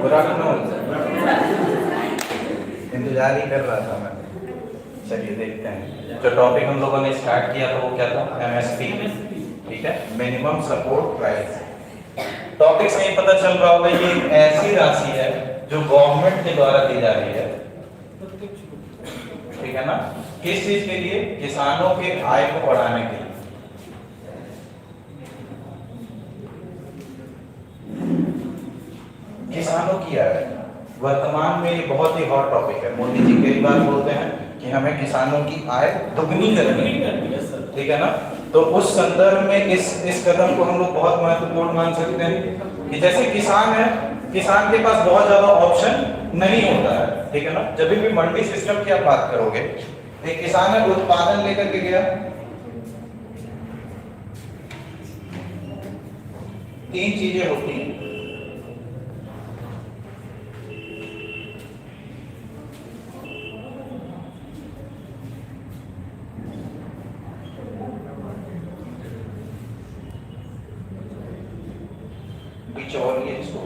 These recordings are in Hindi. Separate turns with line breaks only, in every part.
Good afternoon. इंतजार ही कर रहा था मैं। चलिए देखते हैं। जो टॉपिक हम लोगों ने स्टार्ट किया था वो क्या था? एमएसपी। ठीक है, मिनिमम सपोर्ट प्राइस। टॉपिक से ही पता चल रहा होगा ये एक ऐसी राशि है जो गवर्नमेंट के द्वारा दी जा रही है। ठीक है ना? किस चीज के लिए? किसानों के आय को बढ़ाने के लिए। किसानों की आय वर्तमान में ये बहुत ही हॉट टॉपिक है। मोदी जी कई बार बोलते हैं कि हमें किसानों की आय दुगनी करनी है। ठीक है ना? तो उस संदर्भ में इस कदम को हम लोग बहुत महत्वपूर्ण मान सकते हैं कि जैसे किसान है, किसान के पास बहुत ज्यादा ऑप्शन नहीं होता है। ठीक है ना? जब भी मंडी सिस्टम की आप बात करोगे, एक किसान है उत्पादन लेकर के गया, तीन चीजें होती हैं। बिचौलिए इसको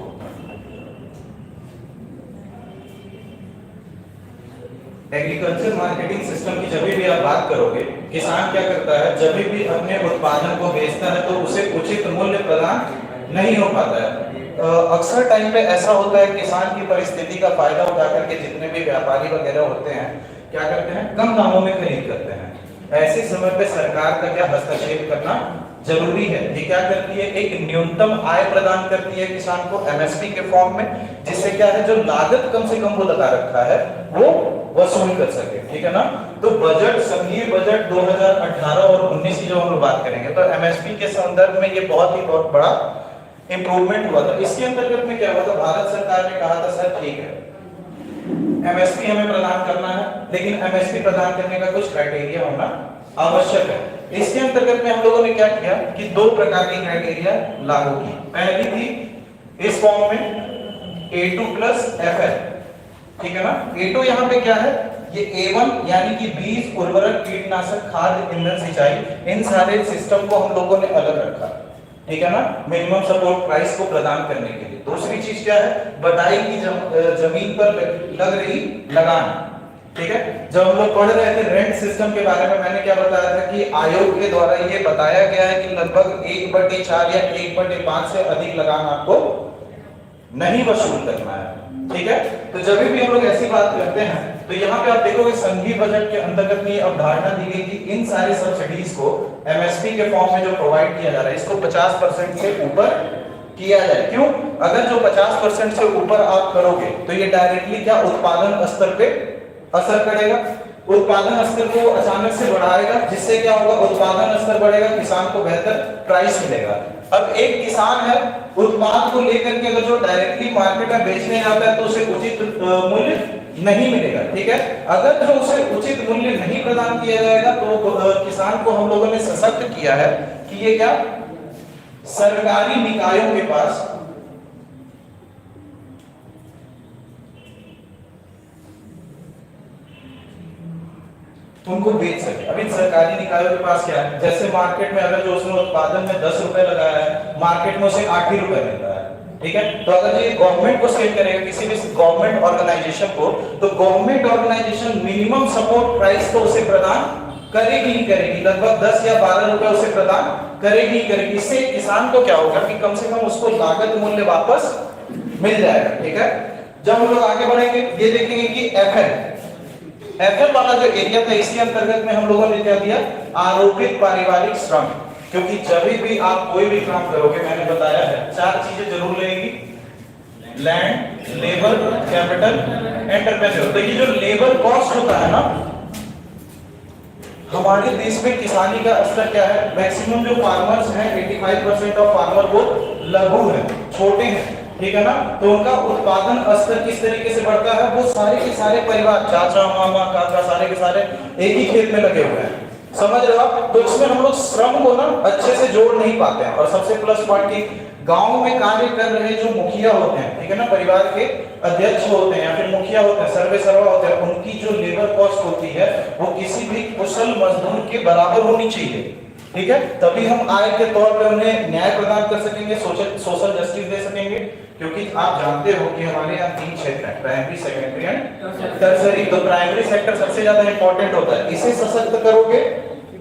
एग्रीकल्चर मार्केटिंग सिस्टम की जब भी आप बात करोगे, किसान क्या करता है? जब भी अपने उत्पादन को बेचता है तो उसे उचित मूल्य प्रदान नहीं हो पाता है। अक्सर टाइम पे ऐसा होता है, किसान की परिस्थिति का फायदा उठा करके जितने भी व्यापारी वगैरह होते हैं क्या करते हैं? कम दामों में खरीद करते हैं। ऐसे समय पे सरकार का क्या हस्तक्षेप करना जरूरी है। ये क्या करती है? एक न्यूनतम आय प्रदान करती है किसान को एमएसपी के फॉर्म में, जिससे क्या है, जो लागत कम से कम वो लगा रखा है वो वसूल कर सके। ठीक है ना? तो बजट, संघीय बजट 2018 और 19 की जो हम लोग बात करेंगे तो एमएसपी के संदर्भ में ये बहुत बड़ा इंप्रूवमेंट हुआ था। इसके अंतर्गत में क्या हुआ था? भारत सरकार ने कहा था सर ठीक है, एमएसपी हमें प्रदान करना है, लेकिन एमएसपी प्रदान करने का कुछ क्राइटेरिया होना आवश्यक है। इसके अंतर्गत में हम लोगों ने क्या किया कि दो प्रकार की क्राइटेरिया लागू की। पहली थी इस फॉर्म में A2 प्लस FL। ठीक है ना? A2 यहाँ पे क्या है? ये A1 यानी कि बीज, उर्वरक, कीटनाशक, खाद, ईंधन, सिंचाई, इन सारे सिस्टम को हम लोगों ने अलग रखा। ठीक है ना? मिनिमम सपोर्ट प्राइस को प्रदान करने के लिए। दूसरी चीज क्या है? बटाई की जमीन पर लग रही लगान। ठीक है? जब हम लोग पढ़ रहे थे रेंट सिस्टम के बारे में, मैंने क्या बताया था कि आयोग के द्वारा ये बताया गया है कि लगभग 1/4 या 1/5 से अधिक लगान आपको नहीं वसूल करना है। ठीक है? तो जब भी हम लोग ऐसी बात करते हैं तो यहाँ पे आप देखोगे संघीय बजट के अंतर्गत में अवधारणा दी गई कि इन सारे सब्सिडीज को एमएसपी के फॉर्म में जो प्रोवाइड किया जा रहा है, इसको 50% से ऊपर किया जाए। क्यों? अगर जो 50% से ऊपर आप करोगे तो ये डायरेक्टली क्या उत्पादन स्तर पे असर करेगा, उत्पादन स्तर को अचानक से बढ़ाएगा, जिससे क्या होगा? उत्पादन स्तर बढ़ेगा, किसान को बेहतर प्राइस मिलेगा। अब एक किसान है, उत्पाद को लेकर के अगर जो डायरेक्टली मार्केट में बेचने जाता है तो उसे उचित मूल्य नहीं मिलेगा। ठीक है, अगर जो उसे उचित मूल्य नहीं प्रदान किया जाएगा तो किसान को हम लोगों ने सशक्त किया है कि ये क्या सरकारी निकायों के पास उनको बेच सके। अभी सरकारी निकायों के पास क्या है, जैसे मार्केट में अगर जो उसने उत्पादन में 10 रुपए लगाया है, मार्केट में उसे 8 ही रुपए मिल रहा है। ठीक है, तो अगर ये गवर्नमेंट को सेल करेगा, किसी भी गवर्नमेंट ऑर्गेनाइजेशन को, तो government organisation minimum support price तो उसे प्रदान करेगी ही करेगी, लगभग 10 या 12 रुपए उसे प्रदान करेगी ही करेगी। इससे किसान को क्या होगा कि कम से कम उसको लागत मूल्य वापस मिल जाएगा। ठीक है, जब हम लोग आगे बढ़ेंगे ये देखेंगे कि एफएल वाला जो एरिया था, इसके अंतर्गत में हम लोगों ने क्या दिया, आरोपित पारिवारिक श्रम। क्योंकि जब भी आप कोई भी काम करोगे, मैंने बताया है 4 चीजें जरूर लेंगी, लैंड, लेबर, कैपिटल, एंटरप्रेन्योर। तो ये जो लेबर कॉस्ट होता है ना, हमारे देश में किसानी का स्तर क्या है, मैक्सिमम जो फार्मर्स हैं 85% ऑफ फार्मर वो लघु है, छोटे हैं। ठीक है ना, तो उनका उत्पादन स्तर किस तरीके से बढ़ता है, वो सारे के सारे परिवार, चाचा मामा काका सारे के सारे एक ही खेत में लगे हुए हैं, समझ रहे हो आप। तो इसमें हम लोग श्रम को ना अच्छे से जोड़ नहीं पाते हैं। और सबसे प्लस पॉइंट की गांव में कार्य कर रहे जो मुखिया होते हैं, ठीक है ना, परिवार के अध्यक्ष होते हैं या फिर मुखिया होते हैं, सर्वे सर्वा होते हैं, उनकी जो लेबर कॉस्ट होती है वो किसी भी कुशल मजदूर के बराबर होनी चाहिए। ठीक है, तभी हम आय के तौर पे उन्हें न्याय प्रदान कर सकेंगे, सोशल जस्टिस दे सकेंगे। क्योंकि आप जानते हो कि हमारे यहाँ 3 क्षेत्र हैं, प्राइमरी, सेकेंडरी एंड टर्सरी। तो प्राइमरी सेक्टर सबसे ज्यादा इंपॉर्टेंट होता है, इसे सशक्त करोगे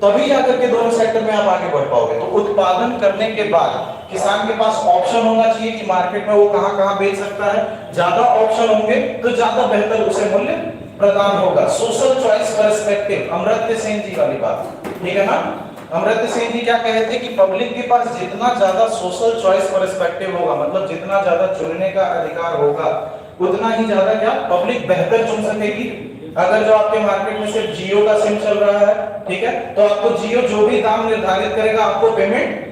तभी जाकर के दोनों सेक्टर में आप आगे बढ़ पाओगे। तो उत्पादन करने के बाद किसान के पास ऑप्शन होना चाहिए कि मार्केट में वो कहां-कहां बेच सकता है। ज्यादा ऑप्शन होंगे तो ज्यादा बेहतर उसे मूल्य प्रदान होगा। Social choice perspective, Amartya Sen ji वाली बात, ठीक है ना। अमर्त्य सेन जी क्या कहते हैं कि पब्लिक के पास जितना ज्यादा सोशल चॉइस पर्सपेक्टिव होगा, मतलब जितना ज्यादा चुनने का अधिकार होगा, उतना ही ज्यादा क्या पब्लिक बेहतर चुन सकेगी। अगर जो आपके मार्केट में सिर्फ जियो का सिम चल रहा है, ठीक है, तो आपको जियो जो भी दाम निर्धारित करेगा आपको पेमेंट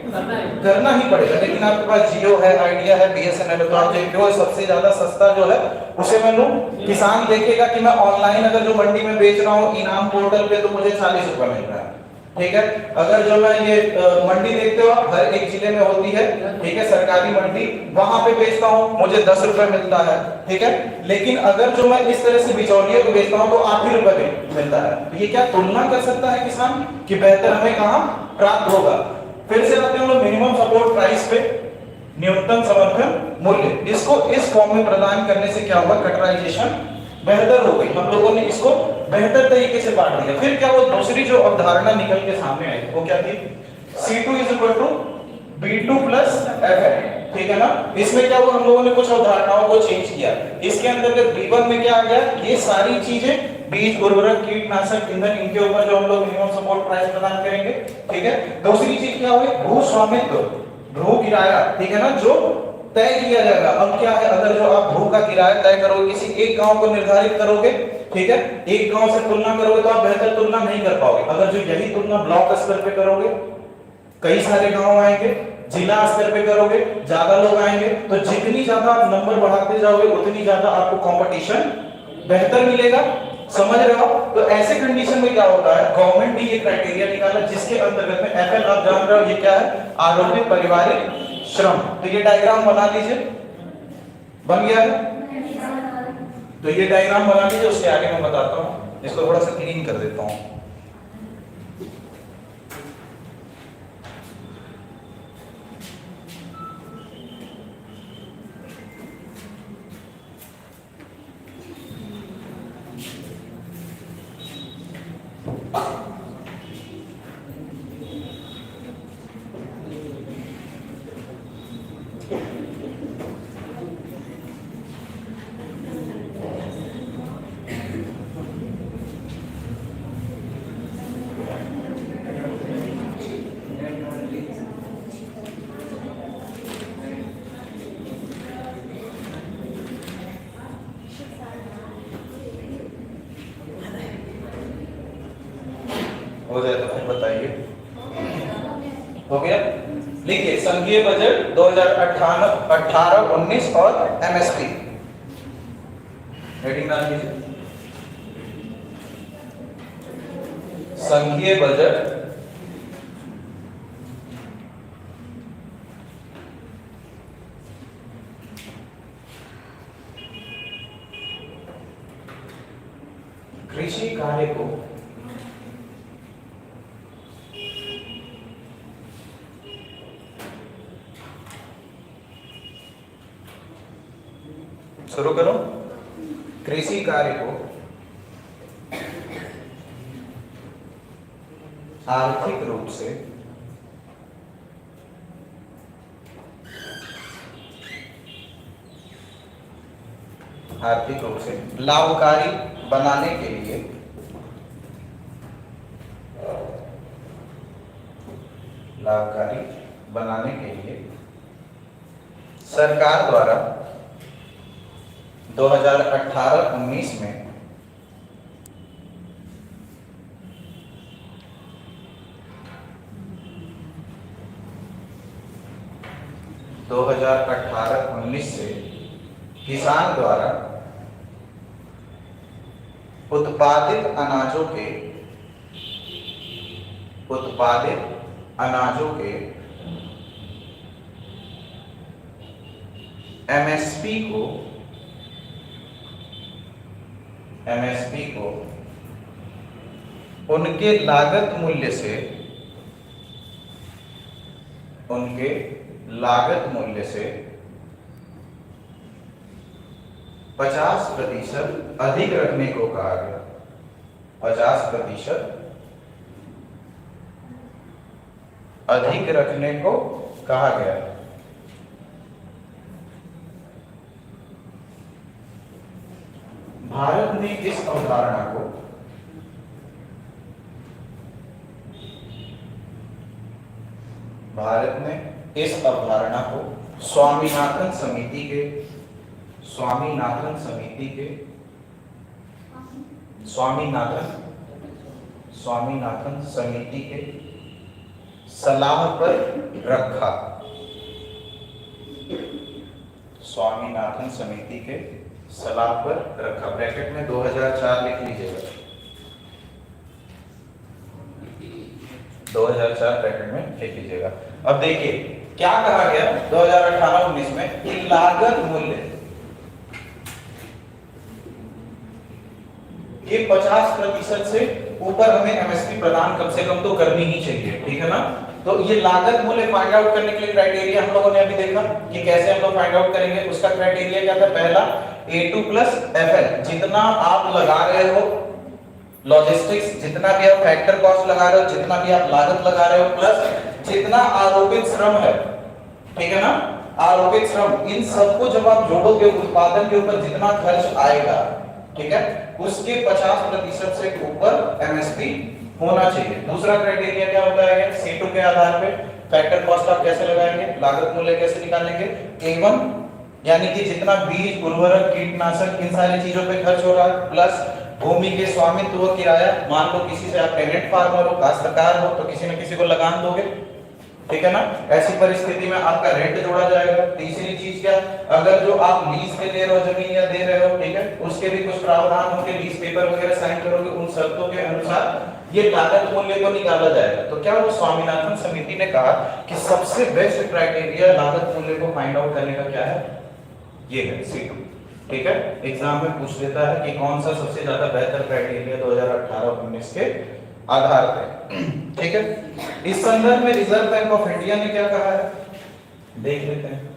करना ही पड़ेगा। लेकिन आपके पास जियो है, आइडिया है, बीएसएनएल है, तो आप जो सबसे ज्यादा सस्ता जो है उसे मैं लूं। किसान देखेगा कि मैं ऑनलाइन अगर जो मंडी में बेच रहा हूं इनाम पोर्टल पे, तो मुझे 40 रुपए मिल रहा है। ठीक है, अगर जो मैं ये मंडी देखते हो आप, हर एक जिले में होती है, ठीक है, सरकारी मंडी, वहां पे बेचता हूं मुझे 10 रुपए मिलता है। ठीक है, लेकिन अगर जो मैं इस तरह से बिचौलिए को बेचता हूं तो 8 ही रुपए मिलता है। तो ये क्या तुलना कर सकता है किसान कि बेहतर हमें कहां प्राप्त होगा। फिर से आते हैं हम लोग मिनिमम सपोर्ट प्राइस पे, न्यूनतम समर्थन मूल्य। इसको इस फॉर्म में प्रदान करने से क्या हुआ, कटराइजेशन बेहतर हो गई। हम लोगों ने इसको बेहतर तरीके से बांट दिया। फिर क्या वो दूसरी जो अवधारणा निकल के सामने आई वो क्या थी, C2 = B2 + Fn। ठीक है ना, इसमें क्या हुआ, हम लोगों ने कुछ अवधारणाओं को चेंज किया। इसके अंतर्गत B1 में क्या आ गया, ये सारी चीजें बीज, उर्वरक, कीटनाशक, ईंधन, इनके ऊपर जो हम लोग मिनिमम सपोर्ट प्राइस प्रदान करेंगे। ठीक है, दूसरी चीज क्या हुई, भू स्वामित्व, भू किराया, ठीक है ना, जो तय किया जाएगा। अब क्या है, अगर जो आप भू का किराया तय करोगे, किसी एक गांव को निर्धारित करोगे, ठीक है, एक गांव से तुलना करोगे तो आप बेहतर तुलना नहीं कर पाओगे। अगर जो यही तुलना ब्लॉक स्तर पे करोगे, कई सारे गांव आएंगे, जिला स्तर पे करोगे, ज्यादा लोग आएंगे, तो जितनी ज्यादा आप नंबर बढ़ाते जाओगे उतनी ज्यादा आपको कंपटीशन बेहतर मिलेगा। समझ रहे हो। तो ऐसे कंडीशन में क्या होता है, गवर्नमेंट ने ये क्राइटेरिया निकाला जिसके अंतर्गत में एफएल, आप जान रहे हो ये क्या है, आरोपित पारिवारिक श्रम। तो ये डायग्राम बना लीजिए, बन गया है। तो ये डायग्राम बना लीजिए, उसके आगे मैं बताता हूं, इसको थोड़ा सा क्लीन कर देता हूं। हो जाए तो फिर बताइए। हो गया, लिखिए संघीय बजट 2018-19 और एमएसपी। हेडिंग डाल दीजिए, संघीय बजट कृषि कार्य को शुरू करो, कृषि कार्य को आर्थिक रूप से लाभकारी बनाने के लिए सरकार द्वारा 2018-19 में से किसान द्वारा उत्पादित अनाजों के एमएसपी को उनके लागत मूल्य से 50% अधिक रखने को कहा गया। 50% अधिक रखने को कहा गया। भारत ने इस अवधारणा को स्वामीनाथन समिति के सलाह पर रखा। ब्रैकेट में 2004 लिख लीजिएगा, 2004 ब्रैकेट में लिख लीजिएगा। अब देखिए क्या कहा गया 2018-19 में कि लागत मूल्य के 50% से ऊपर हमें एमएसपी प्रदान कम से कम तो करनी ही चाहिए, ठीक है ना। तो ये लागत मूल्य फाइंड आउट करने के लिए क्राइटेरिया हम लोगों ने अभी देखा कि कैसे हम लोग फाइंड आउट करेंगे। उसका क्राइटेरिया क्या था? पहला A2 + FL, जितना आप लगा रहे हो लॉजिस्टिक्स, जितना भी आप फैक्टर कॉस्ट लगा रहे हो, जितना भी आप लागत लगा रहे हो, प्लस जितना आरोपित श्रम है, ठीक है ना, आरोपित श्रम, इन सबको जब आप जोड़ोगे उत्पादन के ऊपर जितना खर्च आएगा, ठीक है, उसके 50% से ऊपर एमएसपी होना चाहिए। दूसरा क्राइटेरिया क्या होता है? C2 के आधार पे फैक्टर कॉस्ट आप कैसे लगाएंगे, लागत मूल्य कैसे निकालेंगे? A1 यानी कि जितना बीज, उर्वरक, कीटनाशक, इन सारी चीजों पे खर्च हो रहा है, प्लस भूमि के स्वामित्व किराया, मान लो किसी से आप टेनेंट फार्मर हो, काश्तकार हो, तो किसी न किसी को लगान दोगे, ठीक है ना। ऐसी परिस्थिति में आपका रेंट जोड़ा जाएगा। तीसरी चीज क्या? अगर जो आप लीज पे दे रहे हो जमीन या दे रहे हो, ठीक है, उसके भी कुछ प्रावधान होंगे, लीज पेपर वगैरह साइन करोगे, उन शर्तों के अनुसार ये लागत मूल्य को निकाला जाएगा। तो क्या वो स्वामीनाथन समिति ने कहा कि सबसे बेस्ट क्राइटेरिया लागत मूल्य को फाइंड आउट करने का क्या है? ये है C2, ठीक है। एग्जाम में पूछ लेता है कि कौन सा सबसे ज्यादा बेहतर क्राइटेरिया 2018-19 के आधार पे, ठीक है। इस संदर्भ में रिजर्व बैंक ऑफ इंडिया ने क्या कहा है देख लेते हैं।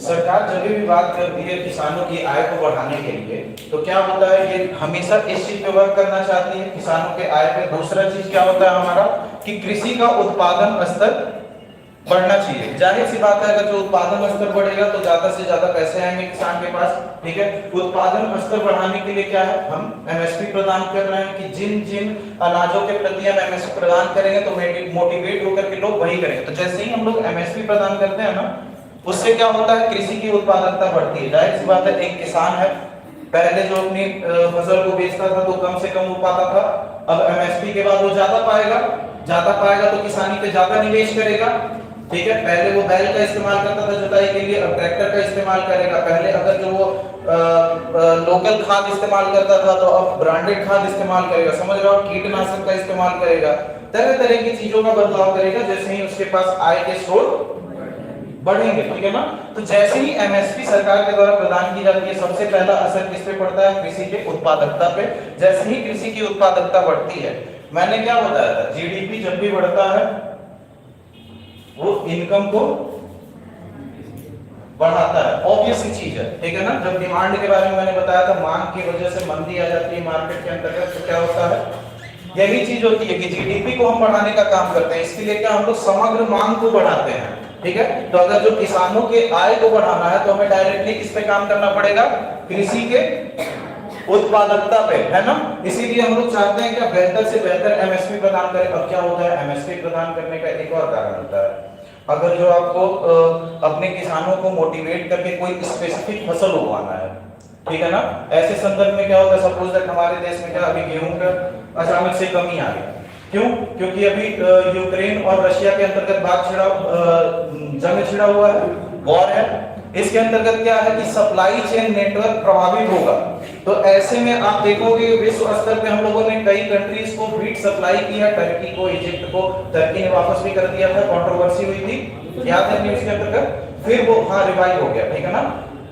सरकार जब भी बात करती है किसानों की आय को बढ़ाने के लिए, तो क्या होता है, ये हमेशा इस चीज पे वर्क करना चाहती है, किसानों के आय पे। दूसरा चीज क्या होता है हमारा, कि कृषि का उत्पादन स्तर बढ़ना चाहिए। जाहिर सी बात है, अगर जो उत्पादन स्तर बढ़ेगा तो ज्यादा से ज्यादा पैसे आएंगे किसान के पास। ठीक है, उत्पादन स्तर बढ़ाने के लिए क्या है, हम एमएसपी प्रदान कर रहे हैं कि जिन जिन अनाजों के प्रति हम एमएसपी प्रदान करेंगे तो मोटिवेट होकर के लोग वही करेंगे। तो जैसे ही हम लोग एमएसपी प्रदान करते हैं ना, उससे क्या होता है, कृषि की उत्पादकता बढ़ती है। जाहिर सी बात है, एक किसान है, पहले जो अपनी फसल को बेचता था तो कम से कम हो पाता था, अब एमएसपी के बाद वो ज्यादा पाएगा तो किसानी पे ज्यादा निवेश करेगा। ठीक है, पहले वो बैल का इस्तेमाल करता था जुताई के लिए, अब ट्रैक्टर का इस्तेमाल करेगा। पहले अगर जो वो लोकल खाद इस्तेमाल करता था तो अब ब्रांडेड खाद इस्तेमाल करेगा। समझ रहे हो, कीटनाशक का इस्तेमाल करेगा, तरह तरह की चीजों का बदलाव करेगा, जैसे ही उसके पास आय के स्रोत बढ़ेंगे। ठीक है ना, तो जैसे ही एमएसपी सरकार के द्वारा प्रदान की जाती है, सबसे पहला असर किस पे पड़ता है, कृषि के उत्पादकता पे। जैसे ही कृषि की उत्पादकता बढ़ती है, मैंने क्या बताया था, जीडीपी जब भी बढ़ता है वो इनकम को बढ़ाता है, ऑब्वियस सी चीज है। ठीक है ना, जब डिमांड के बारे में मैंने बताया था, मांग की वजह से मंदी आ जाती है मार्केट के अंतर्गत, तो क्या होता है, यही चीज होती है कि जीडीपी को हम बढ़ाने का काम करते हैं। इसके लिए क्या, हम लोग समग्र मांग को बढ़ाते हैं। ठीक है, तो अगर जो किसानों के आय को बढ़ाना है तो हमें डायरेक्टली किस पे काम करना पड़ेगा, कृषि के उत्पादकता पे, है ना। इसीलिए हम लोग चाहते हैं कि बेहतर से बेहतर एमएसपी प्रदान करें। अब क्या होता है, एमएसपी प्रदान करने का एक और कारण होता है, अगर जो आपको अपने किसानों को मोटिवेट करके कोई स्पेसिफिक फसल उगाना है, ठीक है ना, ऐसे संदर्भ में क्या होता है, सपोज दैट हमारे देश में क्या अभी गेहूं का अचानक से कमी आ गई। क्यों, क्योंकि अभी यूक्रेन और रशिया के अंतर्गत जंग छिड़ा हुआ है, वॉर है। इसके अंतर्गत क्या है कि सप्लाई चेन नेटवर्क प्रभावित होगा। तो ऐसे में आप देखोगे विश्व स्तर पे हम लोगों ने कई कंट्रीज को व्हीट सप्लाई किया, टर्की को, इजिप्ट को, टर्की ने वापस भी कर दिया था, कंट्रोवर्सी हुई थी, याद है न्यूज़ के अंतर्गत, फिर वो रिवाइव हो गया। ठीक है ना,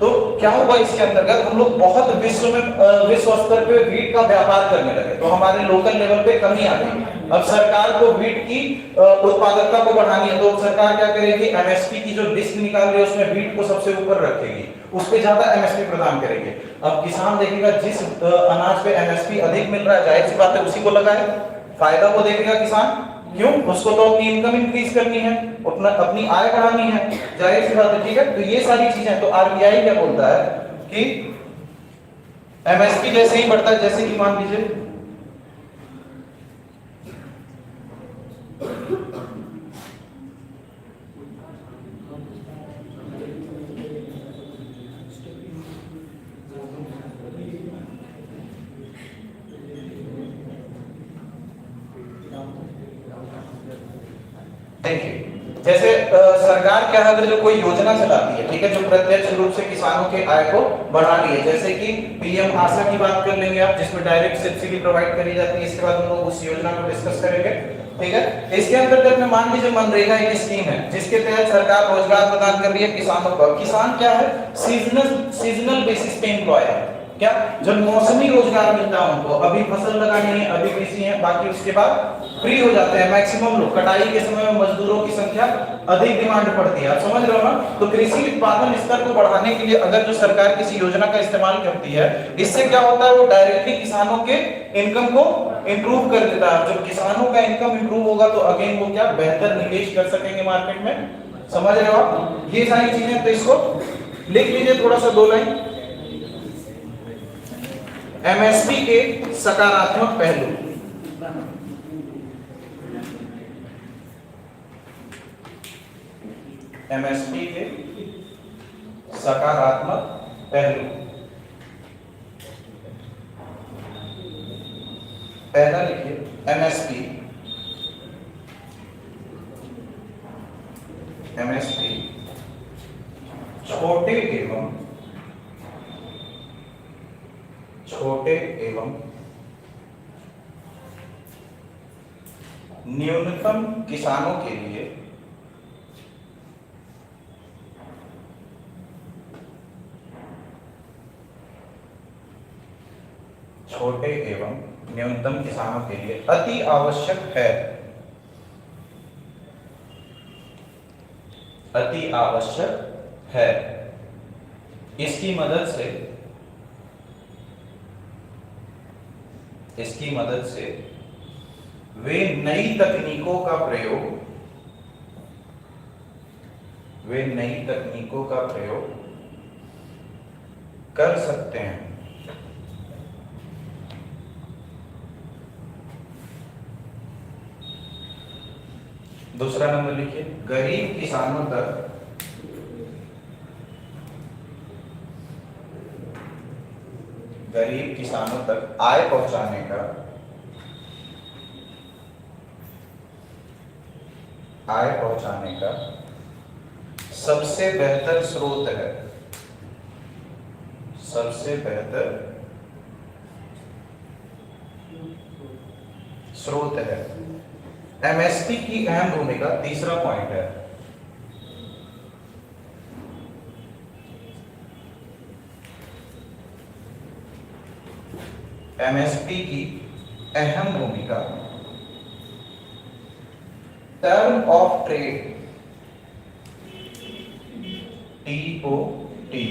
तो क्या हुआ, इसके अंतर्गत हम लोग बहुत विश्व स्तर पे व्हीट का व्यापार करने लगे, तो हमारे लोकल लेवल पे कमी आ गई। अब सरकार को व्हीट की उत्पादकता को बढ़ानी है, तो सरकार क्या करेगी, एमएसपी की जो लिस्ट निकाल रही है उसमें व्हीट को सबसे ऊपर रखेगी, उस पे ज्यादा एमएसपी प्रदान करेंगे। अब किसान देखेगा जिस अनाज पे एमएसपी अधिक मिल रहा है, जाहिर सी बात है उसी को लगाए, फायदा वो देखेगा किसान। क्यों, उसको तो अपनी इनकम इंक्रीज करनी है, अपनी आय बढ़ानी है, जाहिर सी बात है। ठीक है, तो ये सारी चीजें, तो आरबीआई क्या बोलता है कि एमएसपी जैसे ही बढ़ता है, जैसे कि मान लीजिए देखिए, जैसे सरकार क्या है, अगर जो कोई योजना चलाती है, ठीक है, जो प्रत्यक्ष रूप से किसानों के आय को बढ़ा रही है, जैसे कि पीएम आशा की बात कर लेंगे आप, जिसमें डायरेक्ट सब्सिडी प्रोवाइड करी जाती है। इसके बाद हम लोग उस योजना को डिस्कस करेंगे। ठीक है, इसके अंतर्गत में मान लीजिए मनरेगा एक स्कीम है जिसके तहत सरकार रोजगार प्रदान कर रही है किसानों को। किसान क्या है, सीजनल बेसिस पे एम्प्लॉय है, क्या, जब मौसमी रोजगार मिलता है उनको, अभी फसल लगानी है, अभी कृषि है, बाकी उसके बाद फ्री हो जाते हैं मैक्सिमम लोग। कटाई के समय में मजदूरों की संख्या अधिक डिमांड पड़ती है, आप समझ रहे हो ना। तो कृषि उत्पादन स्तर को बढ़ाने के लिए अगर जो सरकार किसी योजना का इस्तेमाल करती है, इससे क्या होता है, वो डायरेक्टली किसानों के इनकम को इंप्रूव कर देता है। जब किसानों का इनकम इंप्रूव होगा तो अगेन वो क्या, बेहतर निवेश कर सकेंगे मार्केट में। समझ रहे हो आप, ये सारी चीजें, तो इसको लिख लीजिए थोड़ा सा 2 लाइन। एमएसपी के सकारात्मक पहलू, एमएसपी के सकारात्मक पहलू। पहला लिखिए, एमएसपी छोटे एवं न्यूनतम किसानों के लिए छोटे एवं न्यूनतम किसानों के लिए अति आवश्यक है, अति आवश्यक है। इसकी मदद से वे नई तकनीकों का प्रयोग कर सकते हैं। दूसरा नंबर लिखिए, गरीब किसानों तक आय पहुंचाने का सबसे बेहतर स्रोत है। एमएसपी की अहम भूमिका, तीसरा पॉइंट है। एमएसपी की अहम भूमिका term of trade, TOT,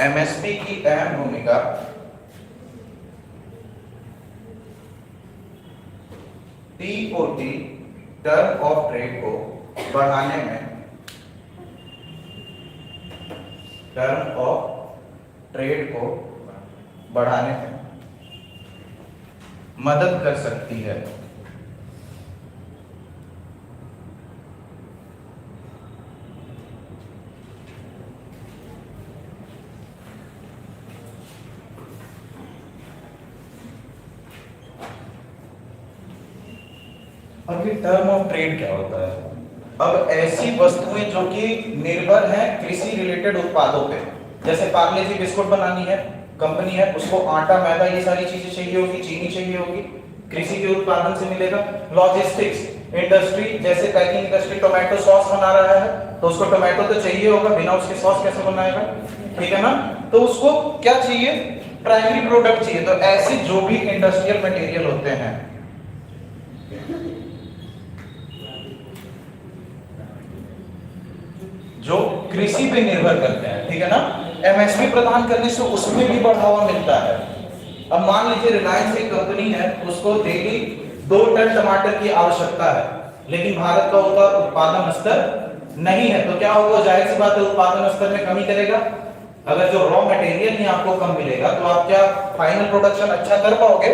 MSP की अहम भूमिका टीओटी, टर्म ऑफ ट्रेड को बढ़ाने में मदद कर सकती है। अब ये टर्म ऑफ ट्रेड क्या होता है? अब ऐसी वस्तुएं जो कि निर्भर हैं कृषि रिलेटेड उत्पादों पे, जैसे पार्ले जी बिस्कुट बनानी है, कंपनी है, उसको आटा, मैदा, ये सारी चीजें चाहिए होगी, चीनी चाहिए होगी, कृषि के उत्पादन से मिलेगा। लॉजिस्टिक्स इंडस्ट्री, जैसे पैकिंग इंडस्ट्री टोमेटो सॉस बना रहा है तो उसको टोमेटो तो चाहिए होगा, बिना उसके सॉस कैसे बनाएगा, ठीक है ना? तो उसको क्या चाहिए? प्राइमरी प्रोडक्ट चाहिए। तो ऐसे जो भी इंडस्ट्रियल मटेरियल होते हैं, जो कृषि पे निर्भर करते हैं, ठीक है ना, एमएसपी प्रदान करने से उसमें भी बढ़ावा मिलता है। अब मान लीजिए रिलायंस एक कंपनी है, उसको डेली 2 टन टमाटर की आवश्यकता है, लेकिन भारत का उसका उत्पादन स्तर नहीं है, तो क्या होगा? जाहिर सी बात है उत्पादन स्तर में कमी करेगा। अगर जो रॉ मटेरियल ही आपको कम मिलेगा तो आप क्या फाइनल प्रोडक्शन अच्छा कर पाओगे?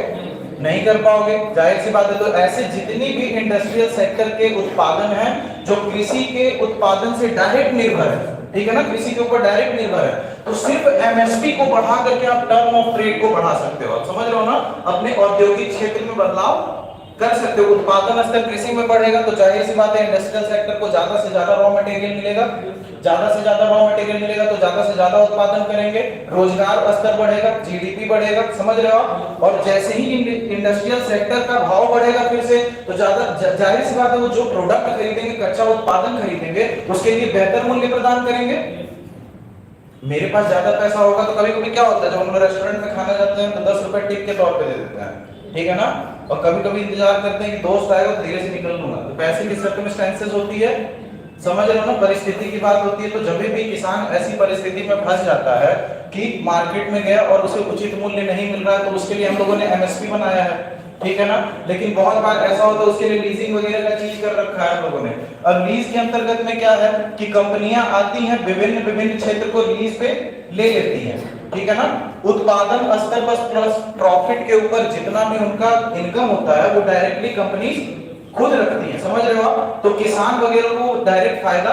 नहीं कर पाओगे, जाहिर सी बात है। तो ऐसे जितनी भी इंडस्ट्रियल सेक्टर के उत्पादन हैं जो कृषि के उत्पादन से डायरेक्ट निर्भर है, ठीक है ना, कृषि के ऊपर डायरेक्ट निर्भर है, तो सिर्फ एमएसपी को बढ़ा करके आप टर्म ऑफ ट्रेड को बढ़ा सकते हो। आप समझ रहे हो ना? अपने औद्योगिक क्षेत्र में बदलाव कर सकते हो। उत्पादन स्तर कृषि में बढ़ेगा तो जाहिर सी बात है इंडस्ट्रियल सेक्टर को ज्यादा से ज्यादा रॉ मटेरियल मिलेगा, ज्यादा से ज्यादा रॉ मटेरियल मिलेगा तो ज्यादा से ज्यादा उत्पादन करेंगे, रोजगार स्तर बढ़ेगा, जीडीपी बढ़ेगा, समझ रहे हो आप? और जैसे ही इंडस्ट्रियल सेक्टर का भाव बढ़ेगा फिर से, तो ज्यादा जाहिर सी बात है वो जो प्रोडक्ट खरीदेंगे, कच्चा उत्पादन खरीदेंगे, उसके लिए बेहतर मूल्य प्रदान करेंगे। मेरे पास ज्यादा पैसा होगा तो कभी कभी क्या होता है, जब हम लोग रेस्टोरेंट में खाना जाते हैं तो 10 रुपए टिप के तौर पे दे देते हैं, ठीक है ना, और कभी कभी इंतजार करते हैं कि दोस्त आएगा तो धीरे से निकल लूंगा, तो पैसे की सर्कमस्टेंसेस होती है, समझ रहे हो ना, परिस्थिति की बात होती है। तो जब भी किसान ऐसी परिस्थिति में फंस जाता है कि मार्केट में गया और उसे उचित मूल्य नहीं मिल रहा है, तो उसके लिए हम लोगों ने एमएसपी बनाया है, ठीक है ना। लेकिन बहुत बार ऐसा होता है उसके लिए लीजिंग वगैरह का चीज कर रखा है हम लोगों ने। अब लीज के अंतर्गत में क्या है कि कंपनियां आती हैं, विभिन्न क्षेत्र को लीज पे ले लेती हैं, ठीक है ना। उत्पादन स्तर पर प्लस प्रॉफिट के ऊपर जितना भी उनका इनकम होता है वो डायरेक्टली कंपनी खुद रखती है, समझ रहे हो आप? तो किसान वगैरह को डायरेक्ट फायदा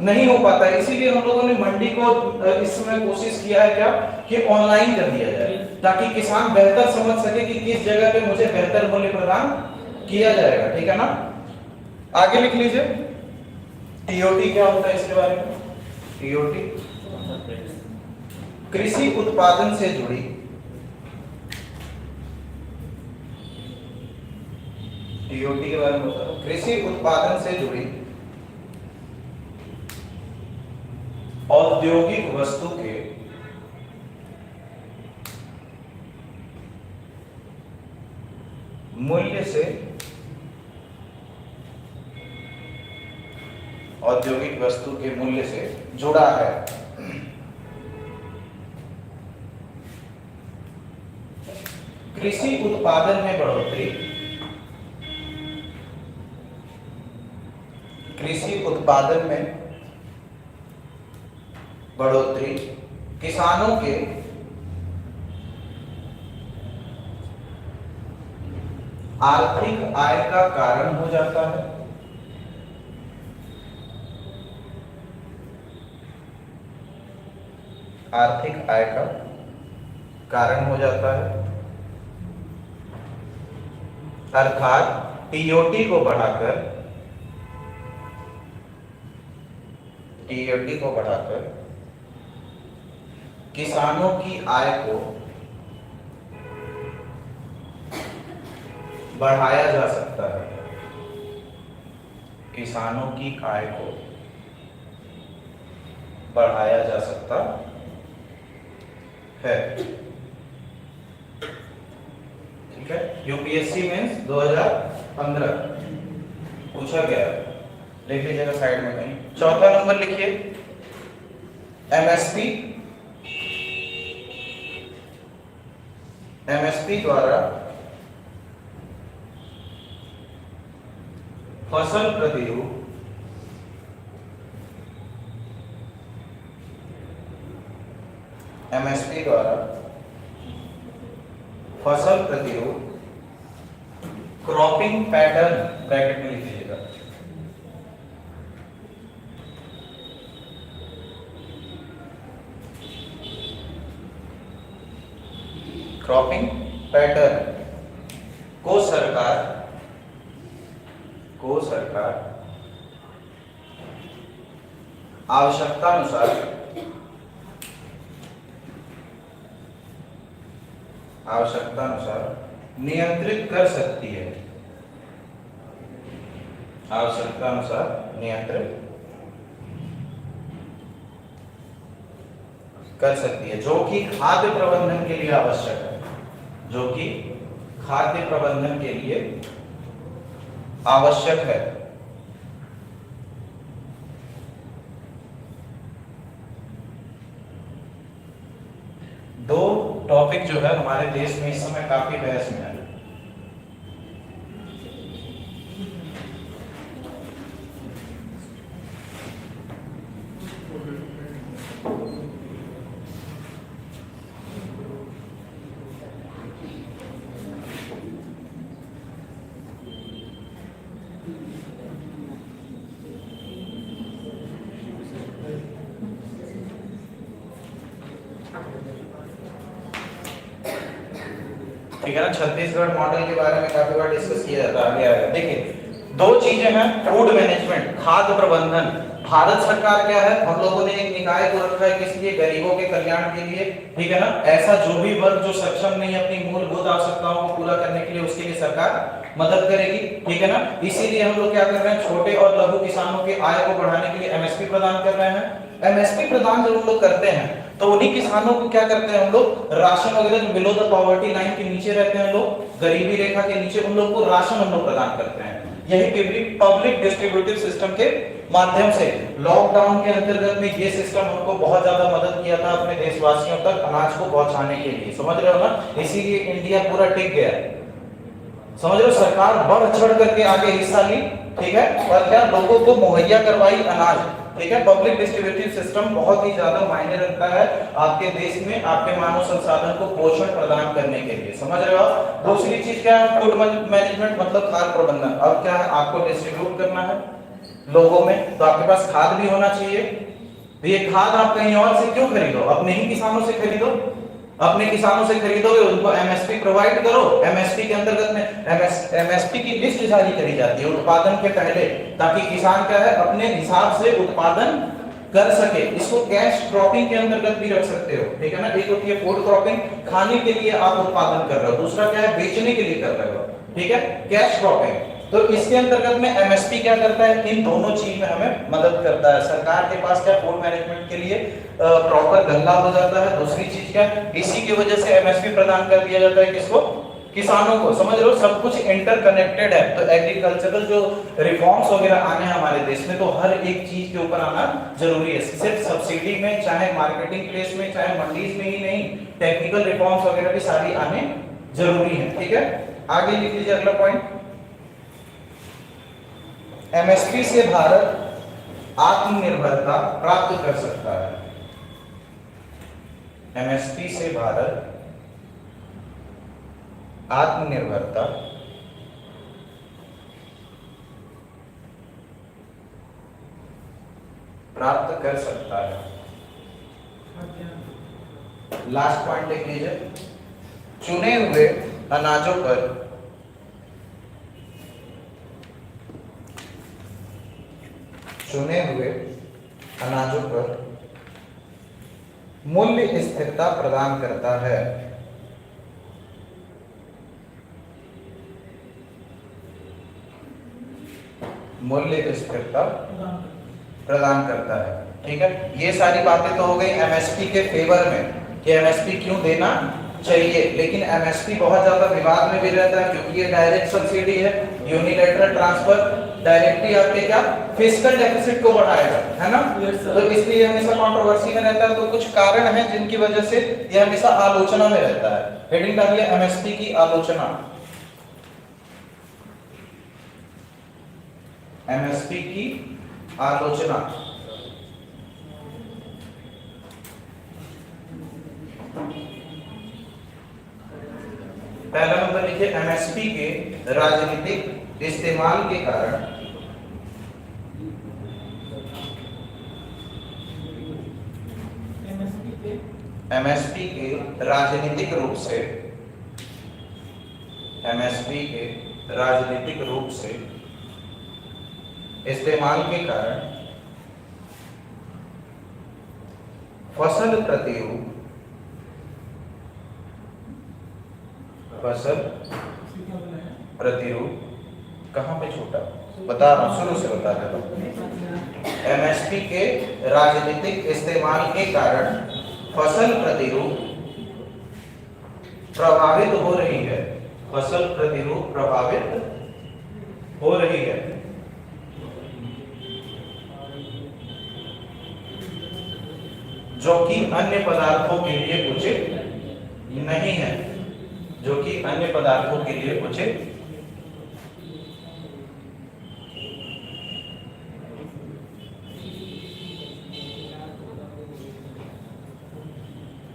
नहीं हो पाता है, इसीलिए हम लोगों ने मंडी को इसमें कोशिश किया है क्या कि ऑनलाइन कर दिया जाए, ताकि किसान बेहतर समझ सके कि किस जगह पे मुझे बेहतर मूल्य प्रदान किया जाएगा, ठीक है ना। आगे लिख लीजिए टीओटी क्या होता है इसके बारे में। टीओटी कृषि उत्पादन से जुड़ी टीओटी के बारे में बता रहा हूं, कृषि उत्पादन से जुड़ी औद्योगिक वस्तु के मूल्य से औद्योगिक वस्तु के मूल्य से जुड़ा है। कृषि उत्पादन में बढ़ोतरी, कृषि उत्पादन में बढ़ोतरी किसानों के आर्थिक आय का कारण हो जाता है। आर्थिक आय का कारण हो जाता है, अर्थात टीओटी को बढ़ाकर, टीओटी को बढ़ाकर किसानों की आय को बढ़ाया जा सकता है। किसानों की आय को बढ़ाया जा सकता है। ठीक है, यूपीएससी मेंस 2015 पूछा गया, लिख लीजिएगा साइड में कहीं। चौथा नंबर लिखिए, एमएसपी, एमएसपी द्वारा फसल प्रतिरूप एमएसपी द्वारा फसल प्रतिरूप क्रॉपिंग पैटर्न, ब्रैकेट में लिख लीजिएगा, क्रॉपिंग पैटर्न को सरकार आवश्यकता अनुसार नियंत्रित कर सकती है। आवश्यकता अनुसार नियंत्रित कर सकती है, जो कि खाद्य प्रबंधन के लिए आवश्यक है, जो कि खाद्य प्रबंधन के लिए आवश्यक है। दो टॉपिक जो है हमारे देश में इस समय काफी बहस में है। ठीक है ना, छत्तीसगढ़ मॉडल के बारे में काफी बार डिस्कस किया जाता है, आगे आएगा। देखिए दो चीजें हैं, फूड मैनेजमेंट, खाद्य प्रबंधन। भारत सरकार क्या है, हम लोगों ने एक निकाय को रखा है, किस लिए? गरीबों के कल्याण के लिए। ठीक है ना, ऐसा जो भी वर्ग जो सक्षम नहीं है अपनी मूलभूत आवश्यकताओं को पूरा करने के लिए, उसके लिए सरकार मदद करेगी। ठीक है ना, इसीलिए हम लोग क्या कर रहे हैं, छोटे और लघु किसानों के आय को बढ़ाने के लिए एमएसपी प्रदान कर रहे हैं। एमएसपी प्रदान जब हम लोग करते हैं तो उन्हीं किसानों को क्या करते हैं हम लोग, राशन वगैरह जो बिलो द पॉवर्टी लाइन के नीचे रहते हैं लोग, गरीबी रेखा के नीचे, उन लोग को राशन हम लोग प्रदान करते हैं। यही पब्लिक डिस्ट्रीब्यूटिव सिस्टम के माध्यम से लॉकडाउन के अंतर्गत में ये सिस्टम हमको बहुत ज्यादा मदद किया था अपने देशवासियों तक अनाज को पहुंचाने के लिए। समझ रहे हो ना, इसीलिए इंडिया पूरा टिक गया। समझ रहे हो, सरकार बढ़ चढ़ करके आगे हिस्सा ली। ठीक है, और क्या लोगों को मुहैया करवाई अनाज। ठीक है, पब्लिक डिस्ट्रीब्यूटिव सिस्टम बहुत ही ज्यादा मायने रखता है आपके देश में, आपके मानव संसाधन को पोषण प्रदान करने के लिए। समझ रहे हो। दूसरी चीज क्या है, फूड मैनेजमेंट मतलब खाद्य प्रबंधन। अब क्या है, आपको डिस्ट्रीब्यूट करना है लोगों में, तो आपके पास खाद भी होना चाहिए। तो ये खाद आप कहीं और से क्यों खरीदो, अपने ही किसानों से खरीदो। अपने किसानों से खरीदोगे, उनको एमएसपी प्रोवाइड करो। एमएसपी के अंतर्गत में एमएसपी की लिस्ट जारी करी जाती है उत्पादन के पहले, ताकि किसान क्या है अपने हिसाब से उत्पादन कर सके। इसको कैश क्रॉपिंग के अंतर्गत भी रख सकते हो। ठीक है ना, एक होती है फूड क्रॉपिंग, खाने के लिए आप उत्पादन कर रहे हो, दूसरा क्या है बेचने के लिए कर रहे हो। ठीक है, कैश क्रॉपिंग। तो इसके अंतर्गत में एमएसपी क्या करता है, इन दोनों चीज में हमें मदद करता है। सरकार के पास क्या फूड मैनेजमेंट के लिए प्रॉपर गल्ला हो जाता है। दूसरी चीज क्या, इसी की वजह से एमएसपी प्रदान कर दिया जाता है किसको, किसानों को, समझ रहे हो, सब कुछ इंटरकनेक्टेड है। तो एग्रीकल्चरल जो रिफॉर्म्स वगैरह आने हैं हमारे देश में, तो हर एक चीज के ऊपर आना जरूरी है। सिर्फ सब्सिडी में, चाहे मार्केटिंग प्लेस में, चाहे मंडीज में ही नहीं, टेक्निकल रिफॉर्म्स वगैरह भी सारी आने जरूरी है। ठीक है, आगे लिख लीजिए अगला पॉइंट। एमएसपी से भारत आत्मनिर्भरता प्राप्त कर सकता है। एमएसपी से भारत आत्मनिर्भरता प्राप्त कर सकता है। लास्ट पॉइंट लिख लीजिए। चुने हुए अनाजों पर मूल्य स्थिरता प्रदान करता है। मूल्य स्थिरता प्रदान करता है। ठीक है, ये सारी बातें तो हो गई एमएसपी के फेवर में कि एमएसपी क्यों देना चाहिए। लेकिन एमएसपी बहुत ज्यादा विवाद में भी रहता है, क्योंकि ये डायरेक्ट सब्सिडी है, यूनिलैटरल ट्रांसफर, डायरेक्टली आपके क्या फिस्कल डेफिसिट को बढ़ाएगा, है ना। तो इसलिए हमेशा कंट्रोवर्सी में रहता है। तो कुछ कारण हैं जिनकी वजह से ये हमेशा आलोचना में रहता है। हेडिंग डालिए एमएसपी की आलोचना। एमएसपी की आलोचना। पहला नंबर लिखिए, एमएसपी के राजनीतिक इस्तेमाल के कारण एमएसपी के राजनीतिक रूप से इस्तेमाल के कारण फसल प्रतिरूप कहां पे छूटा बता रहा हूं, शुरू से बता देता हूं। एमएसपी के राजनीतिक इस्तेमाल के कारण फसल प्रतिरूप प्रभावित हो रही है। फसल प्रतिरूप प्रभावित हो रही है। जो कि अन्य पदार्थों के लिए उचित नहीं है। जो कि अन्य पदार्थों के लिए उचित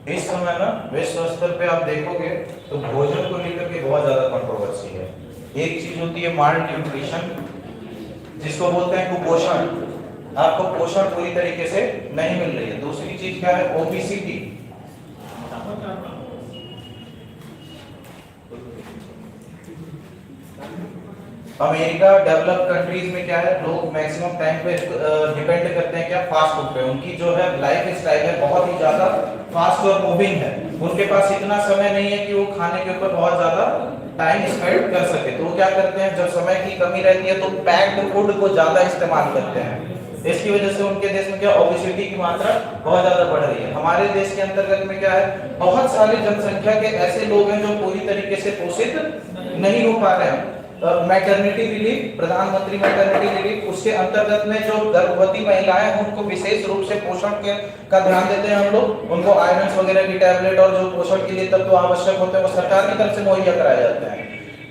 इस समय ना विश्व स्तर पे आप देखोगे तो भोजन को लेकर के बहुत ज्यादा कंट्रोवर्सी है। एक चीज होती है माल न्यूट्रिशन, जिसको बोलते हैं कुपोषण, आपको पोषण पूरी तरीके से नहीं मिल रही है। दूसरी चीज क्या है, ओबेसिटी। अमेरिका डेवलप कंट्रीज में क्या है, लोग मैक्सिमम टाइम पे डिपेंड करते हैं क्या, फास्ट फूड पे। उनकी जो है लाइफ स्टाइल है बहुत ही ज्यादा फास्ट और मूविंग है। उनके पास इतना समय नहीं है कि वो खाने के ऊपर बहुत ज्यादा टाइम स्पेंड कर सके। तो वो क्या करते हैं, जब समय की कमी रहती है तो पैक्ड फूड को ज्यादा इस्तेमाल करते हैं। इसकी वजह से उनके देश में क्या, ओबेसिटी की मात्रा बहुत ज्यादा बढ़ रही है। हमारे देश के अंतर्गत में क्या है, बहुत सारी जनसंख्या के ऐसे लोग हैं जो पूरी तरीके से पोषित नहीं हो पा रहे हैं। मैटरनिटी रिलीफ, प्रधानमंत्री मैटरनिटी रिलीफ, उसके अंतर्गत में जो गर्भवती महिलाएं हैं उनको विशेष रूप से पोषण का ध्यान देते हैं हम लोग। उनको आयरन वगैरह की टैबलेट और जो पोषण के लिए तत्व आवश्यक होते हैं वो सरकार की तरफ से मुहैया कराए जाते हैं।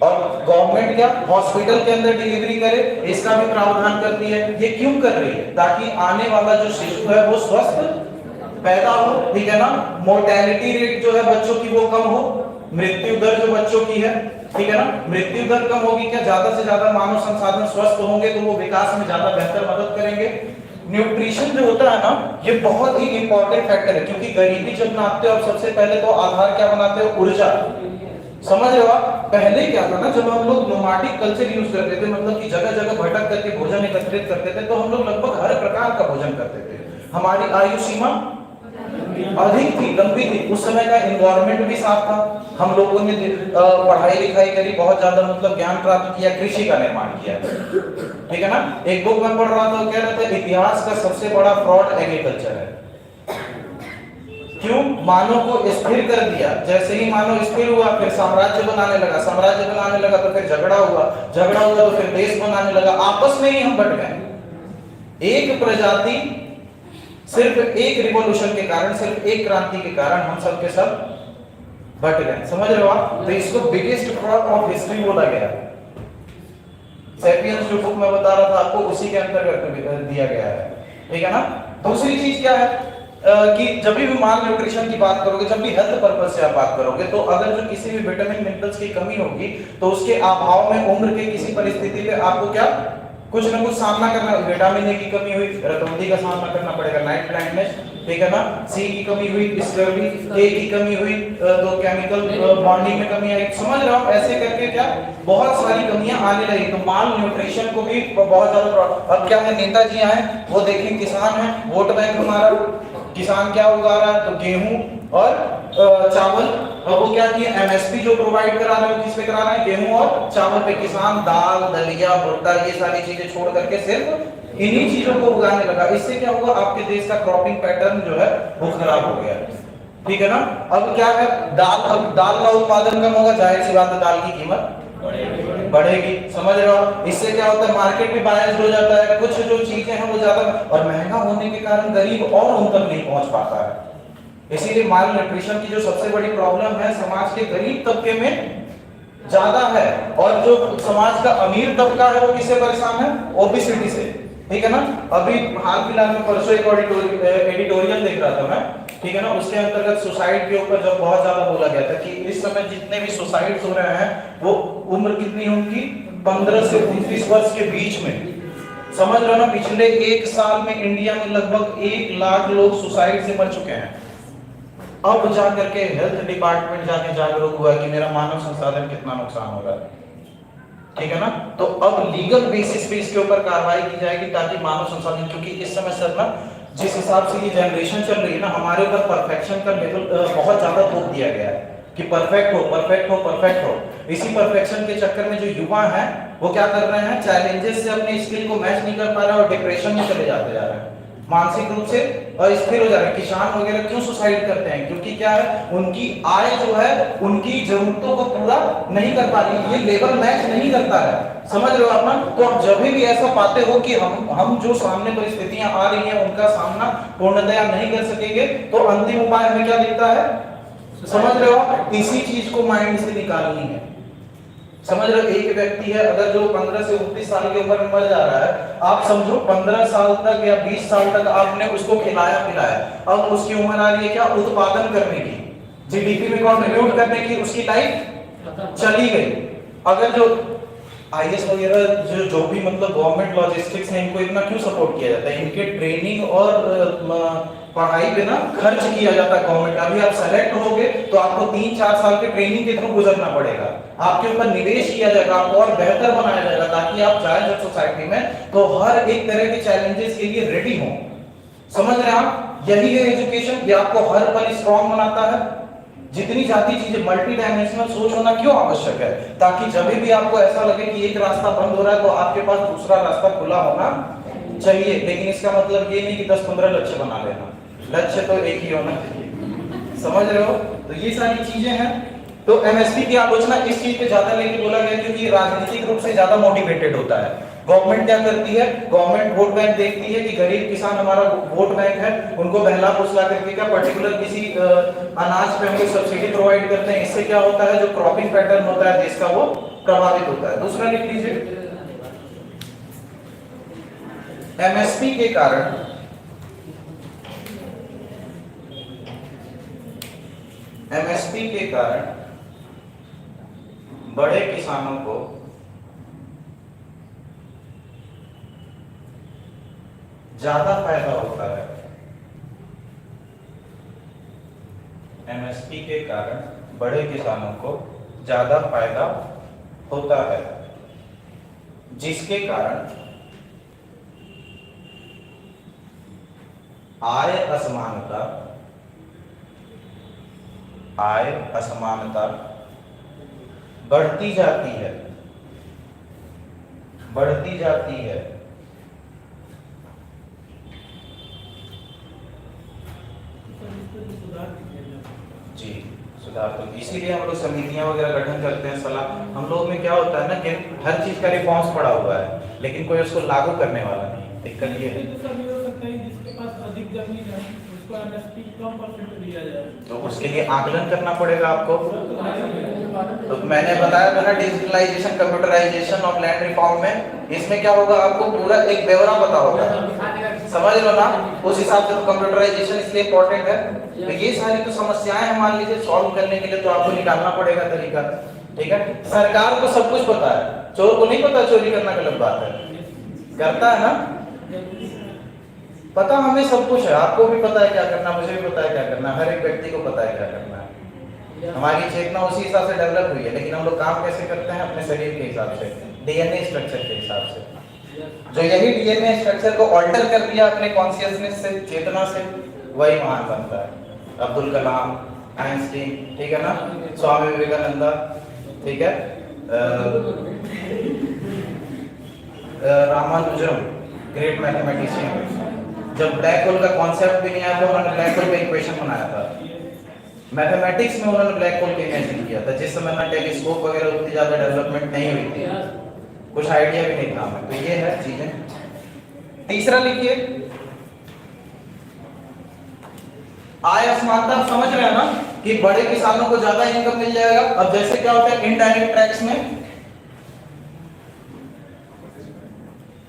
और गवर्नमेंट क्या हॉस्पिटल के अंदर डिलीवरी करे, इसका भी प्रावधान करती है। ये क्यों कर रही है, ताकि आने वाला जो शिशु है वो स्वस्थ पैदा हो। ठीक है ना, मोर्टेलिटी रेट जो है बच्चों की वो कम हो, मृत्यु दर जो बच्चों की है, ठीक है ना, मृत्यु दर कम होगी। क्या, ज्यादा से ज्यादा मानव संसाधन स्वस्थ होंगे तो वो विकास में ज्यादा बेहतर मदद करेंगे। न्यूट्रिशन जो होता है ना, ये बहुत ही इंपॉर्टेंट फैक्टर है, क्योंकि गरीबी जब नापते हो सबसे पहले तो आधार क्या बनाते हो, ऊर्जा। समझ रहे हो आप, पहले क्या था ना, जब हम लोग नोमाडिक कल्चर यूज करते थे, मतलब कि जगह जगह भटक करके भोजन एकत्रित करते थे, तो हम लोग लगभग हर प्रकार का भोजन करते थे। हमारी आयु सीमा अधिक थी, लंबी थी। उस समय का एनवायरनमेंट भी साफ था। हम लोगों ने पढ़ाई लिखाई करी, बहुत ज्यादा मतलब ज्ञान प्राप्त किया, कृषि का निर्माण किया। ठीक है ना, एक बुक में पढ़ रहा था, कह रहा था इतिहास का सबसे बड़ा फ्रॉड एग्रीकल्चर है। क्यों? मानव को स्थिर कर दिया। जैसे ही मानव स्थिर हुआ फिर साम्राज्य बनाने लगा, साम्राज्य बनाने लगा तो फिर झगड़ा हुआ, झगड़ा हुआ तो फिर देश बनाने लगा, आपस में ही हम बट गए। एक प्रजाति सिर्फ एक रिवॉल्यूशन के कारण, सिर्फ एक क्रांति के कारण हम सब के सब बट गए। समझ रहे हो आप? तो इसको बिगेस्ट फ्रॉड ऑफ हिस्ट्री बोला गया। सैपियंस जो बुक मैं बता रहा था आपको, उसी के अंतर्गत दिया गया है, ठीक है ना। दूसरी चीज क्या है कि जब भी माल न्यूट्रिशन की बात करोगे, जब भी हेल्थ पर्पस से आप बात करोगे, तो अगर जो किसी भी विटामिन मिनरल्स की कमी होगी तो उसके अभाव में उम्र के किसी परिस्थिति पे आपको क्या कुछ ना कुछ सामना करना। विटामिन ए की कमी हुई, रतौंधी का सामना करना पड़ेगा, नाइट ब्लाइंडनेस, ठीक है ना। सी की कमी हुई, स्कर्वी, के की कमी हुई तो केमिकल बॉन्डिंग में कमी आई। समझ रहे हो? ऐसे करके क्या बहुत सारी कमियां आने लगी। तो माल न्यूट्रिशन को भी बहुत ज्यादा। अब क्या है, नेताजी आए, वो देखें किसान है, वोट बैंक हमारा, किसान क्या उगा रहा है, तो गेहूं और चावल। और वो क्या किया, एमएसपी जो प्रोवाइड करा रहे हैं, किस पे करा रहे हैं, गेहूं और चावल पे। किसान दाल, दलिया, भुट्टा, ये सारी चीजें छोड़ करके सिर्फ इन्हीं चीजों को उगाने लगा। इससे क्या हुआ, आपके देश का क्रॉपिंग पैटर्न जो है वो खराब हो गया, ठीक है ना। अब क्या है, अब दाल का उत्पादन कम होगा, जाहिर सी बात है दाल की कीमत बढ़ेगी। समझ रहे हो? इससे क्या होता है, मार्केट भी बायस्ड हो जाता है, कुछ जो चीजें हैं वो ज्यादा, और महंगा होने के कारण गरीब और उन तक नहीं पहुंच पाता है। इसीलिए माल न्यूट्रिशन की जो सबसे बड़ी प्रॉब्लम है समाज के गरीब तबके में ज्यादा है, और जो समाज का अमीर तबका है वो किससे परेशान है, ओबेसिटी से, ठीक है ना। अभी हाल फिलहाल में परसों एक एडिटोरियल देख रहा था मैं, ठीक है ना। उसके अंतर्गत सुसाइड के ऊपर जब बहुत ज्यादा बोला गया था कि इस समय जितने भी सुसाइड्स हो रहे हैं वो उम्र कितनी है उनकी, 15 से 29 वर्ष के बीच में। समझ रहे हो ना, पिछले एक साल में इंडिया में लगभग 1 लाख लोग सुसाइड से मर चुके हैं। अब जाकर के हेल्थ डिपार्टमेंट जाके जागरूक हुआ कि मेरा मानव संसाधन कितना नुकसान हो रहा है, ठीक है ना। तो अब लीगल बेसिस पे इसके ऊपर कार्रवाई की जाएगी ताकि मानव संसाधन, क्योंकि इस समय सर ना जिस हिसाब से ये जनरेशन चल रही है ना, हमारे ऊपर परफेक्शन का लेवल बहुत ज्यादा थोप दिया गया है कि परफेक्ट हो, परफेक्ट हो, परफेक्ट हो। इसी परफेक्शन के चक्कर में जो युवा हैं वो क्या कर रहे हैं, चैलेंजेस से अपने स्किल को मैच नहीं कर पा रहे और डिप्रेशन में चले जाते जा रहे हैं, मानसिक रूप से अस्थिर हो जा रहे हैं। किसान वगैरह क्यों सुसाइड करते हैं, क्योंकि क्या है, उनकी आय जो है उनकी जरूरतों को पूरा नहीं कर पा रही, ये लेवल मैच नहीं करता है। समझ रहे हो आप ना। तो आप जब भी ऐसा पाते हो कि हम जो सामने परिस्थितियां आ रही हैं उनका सामना पूर्णतया नहीं कर सकेंगे, तो अंतिम उपाय हमें क्या दिखता है, समझ रहे हो, इसी चीज को माइंड से निकालनी है। समझ रहे हो, एक व्यक्ति है अगर जो 15 से 29 साल की उम्र में मर जा रहा है, आप समझो 15 साल तक या 20 साल तक आपने उसको खिलाया पिलाया, अब उसकी उम्र आ रही है क्या, उत्पादन करने की, जीडीपी में कंट्रीब्यूट करने की, उसकी लाइफ चली गई। अगर जो आईएएस वगैरह जो भी मतलब गवर्नमेंट लॉजिस्टिक्स है, इनको इतना क्यों सपोर्ट किया जाता है, इनके ट्रेनिंग और पढ़ाई पे ना खर्च किया जाता है गवर्नमेंट। अभी आप सेलेक्ट होगे तो आपको 3-4 साल के ट्रेनिंग के थ्रू गुजरना पड़ेगा, आपके ऊपर निवेश किया जाएगा, आपको और बेहतर बनाया जाएगा ताकि आप जाए जब सोसाइटी में तो हर एक तरह के चैलेंजेस के लिए रेडी हो। समझ रहे हैं आप, यही है एजुकेशन, ये आपको हर पल स्ट्रॉन्ग बनाता है। जितनी जाती चीजें, मल्टी डायमेंशनल सोच होना क्यों आवश्यक है, ताकि जब भी आपको ऐसा लगे कि एक रास्ता बंद हो रहा है तो आपके पास दूसरा रास्ता खुला होना चाहिए। लेकिन इसका मतलब ये नहीं कि 10-15 लक्ष्य बना लेना, लक्ष्य तो एक ही होना चाहिए। समझ रहे हो, तो ये सारी चीजें हैं। तो एमएसपी की आलोचना इस चीज पे ज्यादा लेके बोला गया क्योंकि राजनीतिक रूप से ज्यादा मोटिवेटेड होता है। गवर्नमेंट क्या करती है, गवर्नमेंट वोट बैंक देखती है कि गरीब किसान हमारा वोट बैंक है, उनको बहला फुसला करके क्या पर्टिकुलर किसी अनाज पे हमको सब्सिडी प्रोवाइड करते हैं। इससे क्या होता है, जो क्रॉपिंग पैटर्न होता है देश का वो प्रभावित होता है। दूसरा लिख लीजिए, एमएसपी के कारण बड़े किसानों को ज्यादा फायदा होता है। एमएसपी के कारण बड़े किसानों को ज्यादा फायदा होता है, जिसके कारण आय असमानता बढ़ती जाती है।
सुधार
सिद्धार्थ, तो इसीलिए हम लोग समितियां वगैरह गठन करते हैं। सलाह हम लोग में क्या होता है ना कि हर चीज का रिस्पॉन्स पड़ा हुआ है लेकिन कोई उसको लागू करने वाला नहीं। दिक्कत ये है।
जिसके पास अधिक जमीन है उसको एमएसपी कम परसेंट दिया जाए,
तो उसके लिए आकलन करना पड़ेगा आपको। तो मैंने बताया था ना digitalisation computerisation of land reform में, इसमें क्या होगा आपको पूरा एक ब्यौरा पता होगा, समझ लो ना। उस हिसाब से तो कंप्यूटराइजेशन इसलिए इंपॉर्टेंट है। तो ये सारी तो समस्याएं हैं, मान लीजिए सॉल्व करने के लिए तो आपको निकालना पड़ेगा तरीका, ठीक है। सरकार को सब कुछ पता है, चोर को नहीं पता चोरी करना गलत बात है, करता है ना, पता हमें सब कुछ है। आपको भी पता है क्या करना, मुझे भी पता है क्या करना, हर एक व्यक्ति को पता है क्या करना है। हमारी चेतना उसी हिसाब से डेवलप हुई है, लेकिन हम लोग काम कैसे करते हैं, अपने शरीर के हिसाब से, डीएनए स्ट्रक्चर के हिसाब से। जो यही डीएनए स्ट्रक्चर को ऑल्टर कर दिया अपने कॉन्शियसनेस से, चेतना से, वही महान बनता है। अब्दुल कलाम, आइंस्टीन, ठीक है ना, स्वामी विवेकानंद, ठीक है, रामानुजम, ग्रेट मैथमेटिशियन। जब ब्लैक होल का कॉन्सेप्ट भी नहीं आया था, उन्होंने ब्लैक होल का इक्वेशन बनाया था। मैथमेटिक्स में उन्होंने ब्लैक होल का इमेजिन किया था, जिस समय ना टेलीस्कोप वगैरह उतनी ज्यादा डेवलपमेंट नहीं हुई थी, कुछ आइडिया भी नहीं था हमें। तो ये है चीजें। तीसरा लिखिए, आय असमानता। समझ रहे हैं ना कि बड़े किसानों को ज्यादा इनकम मिल जाएगा। अब जैसे क्या होता है इनडायरेक्ट टैक्स में,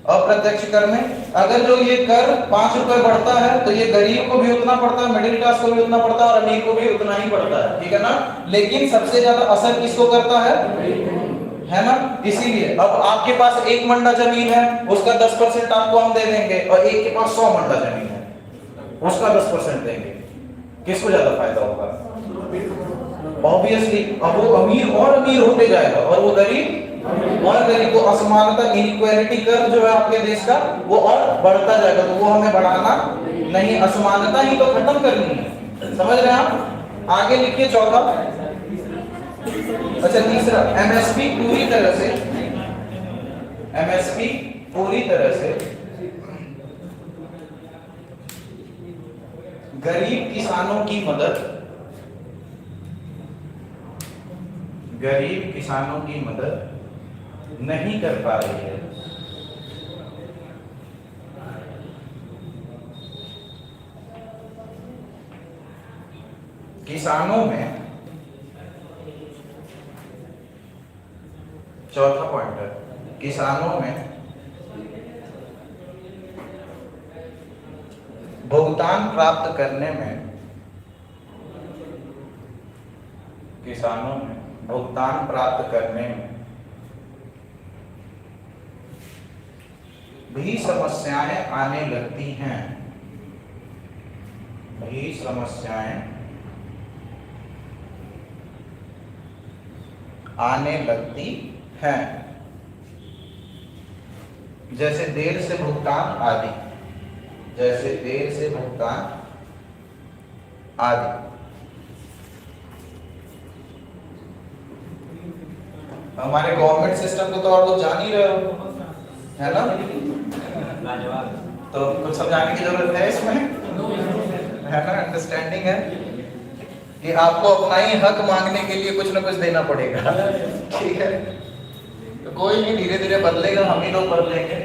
अप्रत्यक्ष कर में, अगर जो ये कर 5 रुपए बढ़ता है तो ये गरीब को भी उतना पड़ता है, मिडिल क्लास को भी उतना पड़ता है और अमीर को भी उतना ही पड़ता है, ठीक है ना। लेकिन सबसे ज्यादा असर किसको करता है ना। इसीलिए अब आपके पास 1 मंडा जमीन है, उसका 10% आपको हम दे देंगे, और एक के पास 100 मंडा जमीन है, उसका 10% देंगे। किसको ज्यादा फायदा होगा? ऑब्वियसली अब वो अमीर और अमीर होते जाएगा और वो गरीब और गरीब को। असमानता, इनइक्वालिटी कर जो है आपके देश का, वो और बढ़ता जाएगा। तो वो हमें बढ़ाना नहीं, असमानता ही तो खत्म करनी है। समझ रहे हैं आप? आगे लिखिए चौथा। अच्छा तीसरा, एमएसपी पूरी तरह से, एमएसपी पूरी तरह से गरीब किसानों की मदद, गरीब किसानों की मदद नहीं कर पा रही है। किसानों में, चौथा पॉइंट है, किसानों में भुगतान प्राप्त करने में, किसानों में भुगतान प्राप्त करने में भी समस्याएं आने लगती हैं, भी समस्याएं आने लगती हैं, जैसे देर से भुगतान आदि, जैसे देर से भुगतान आदि। हमारे गवर्नमेंट सिस्टम को तो आप लोग जान ही रहे हो, है ना। तो कुछ समझाने की जरूरत है इसमें, है ना। अंडरस्टैंडिंग है कि आपको अपना ही हक मांगने के लिए कुछ ना कुछ देना पड़ेगा, ठीक है। तो कोई नहीं, धीरे धीरे बदलेगा, हम ही लोग बदलेंगे।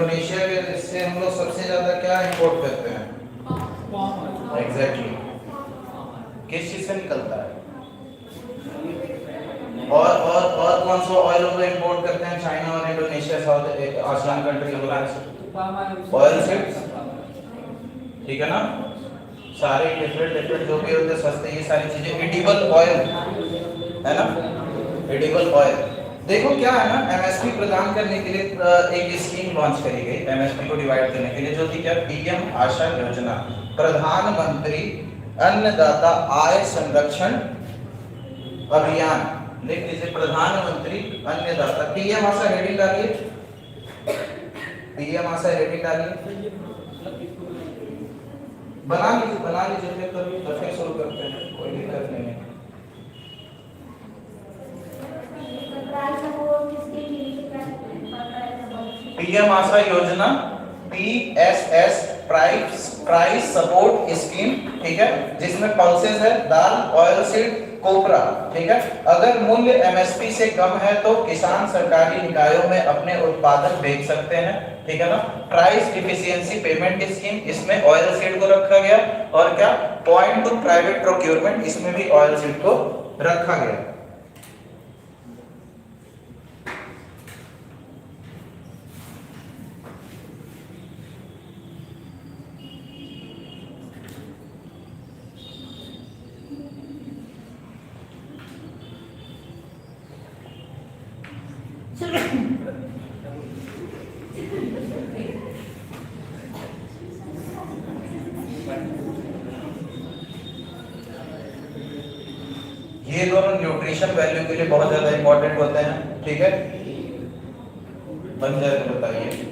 इंडोनेशिया के से हम लोग सबसे ज्यादा क्या इंपोर्ट करते हैं?
palm oil.
एग्जैक्टली किस चीज से निकलता है? और कौन सा ऑयल हम लोग इंपोर्ट करते हैं चाइना और इंडोनेशिया साउथ आसियान कंट्री वगैरह से? ऑयल से, ठीक है ना? सारे डिफरेंट जो भी होते हैं सस्ते, ये सारी चीजें एडिबल ऑयल है ना, एडिबल ऑयल। देखो क्या है ना, एमएसपी प्रदान करने के लिए एक स्कीम लॉन्च करी गई एमएसपी को डिवाइड करने के लिए, जो थी क्या? पीएम आशा योजना, प्रधानमंत्री अन्नदाता आय संरक्षण अभियान। लिख लीजिए, प्रधानमंत्री अन्नदाता, पीएम आशा हेडिंग डालिए, पीएम आशा हेडिंग डालिए, बना लीजिए फिर शुरू करते हैं, कोई दिक्कत नहीं है। पीएम आशा योजना, पीएसएस, प्राइस सपोर्ट स्कीम, ठीक है, जिसमें पल्सेस है, दाल, ऑयल सीड, कोपरा, ठीक है। अगर मूल्य एमएसपी से कम है तो किसान सरकारी निकायों में अपने उत्पादन बेच सकते हैं, ठीक है ना। प्राइस डिफिशियंसी पेमेंट स्कीम, इसमें ऑयल सीड को रखा गया, और क्या? पॉइंट टू प्राइवेट प्रोक्योरमेंट, इसमें भी ऑयल सीड को रखा गया। ये दोनों न्यूट्रिशन वैल्यू के लिए बहुत ज्यादा इंपॉर्टेंट होते हैं, ठीक है। बन जाए तो बताइए।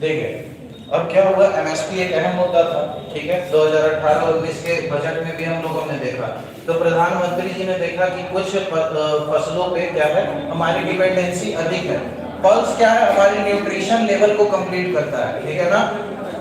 देखिए अब क्या हुआ, एमएसपी एक अहम मुद्दा था, ठीक है। 2018-19 के बजट में भी हम लोगों ने देखा, तो प्रधानमंत्री जी ने देखा कि कुछ फसलों पे क्या है, हमारी डिपेंडेंसी अधिक है। पल्स क्या है, हमारी न्यूट्रिशन लेवल को कंप्लीट करता है, ठीक है ना।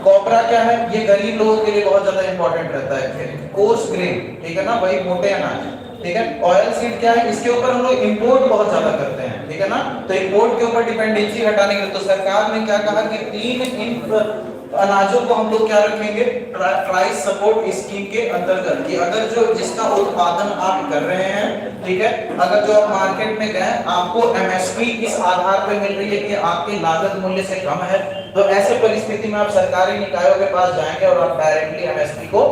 कोपरा क्या है, ये गरीब लोगों के लिए बहुत ज्यादा इंपॉर्टेंट रहता है। कोर्स ग्रेन, ठीक है ना, वही मोटे अनाज, ठीक है। ऑयल सीड क्या है, इसके ऊपर हम लोग इंपोर्ट बहुत ज्यादा करते हैं, ठीक है ना। तो इंपोर्ट के ऊपर डिपेंडेंसी हटाने के लिए तो सरकार ने क्या कहा कि 3 अनाजों को हम लोग क्या रखेंगे, प्राइस सपोर्ट स्कीम के अंतर्गत, कि अगर जो जिसका उत्पादन आप कर रहे हैं, ठीक है, अगर जो आप मार्केट में गए आपको एमएसपी इस आधार पर मिल रही है कि आपकी लागत मूल्य से कम है, तो ऐसे परिस्थिति में आप सरकारी निकायों के पास जाएंगे और आप डायरेक्टली एमएसपी को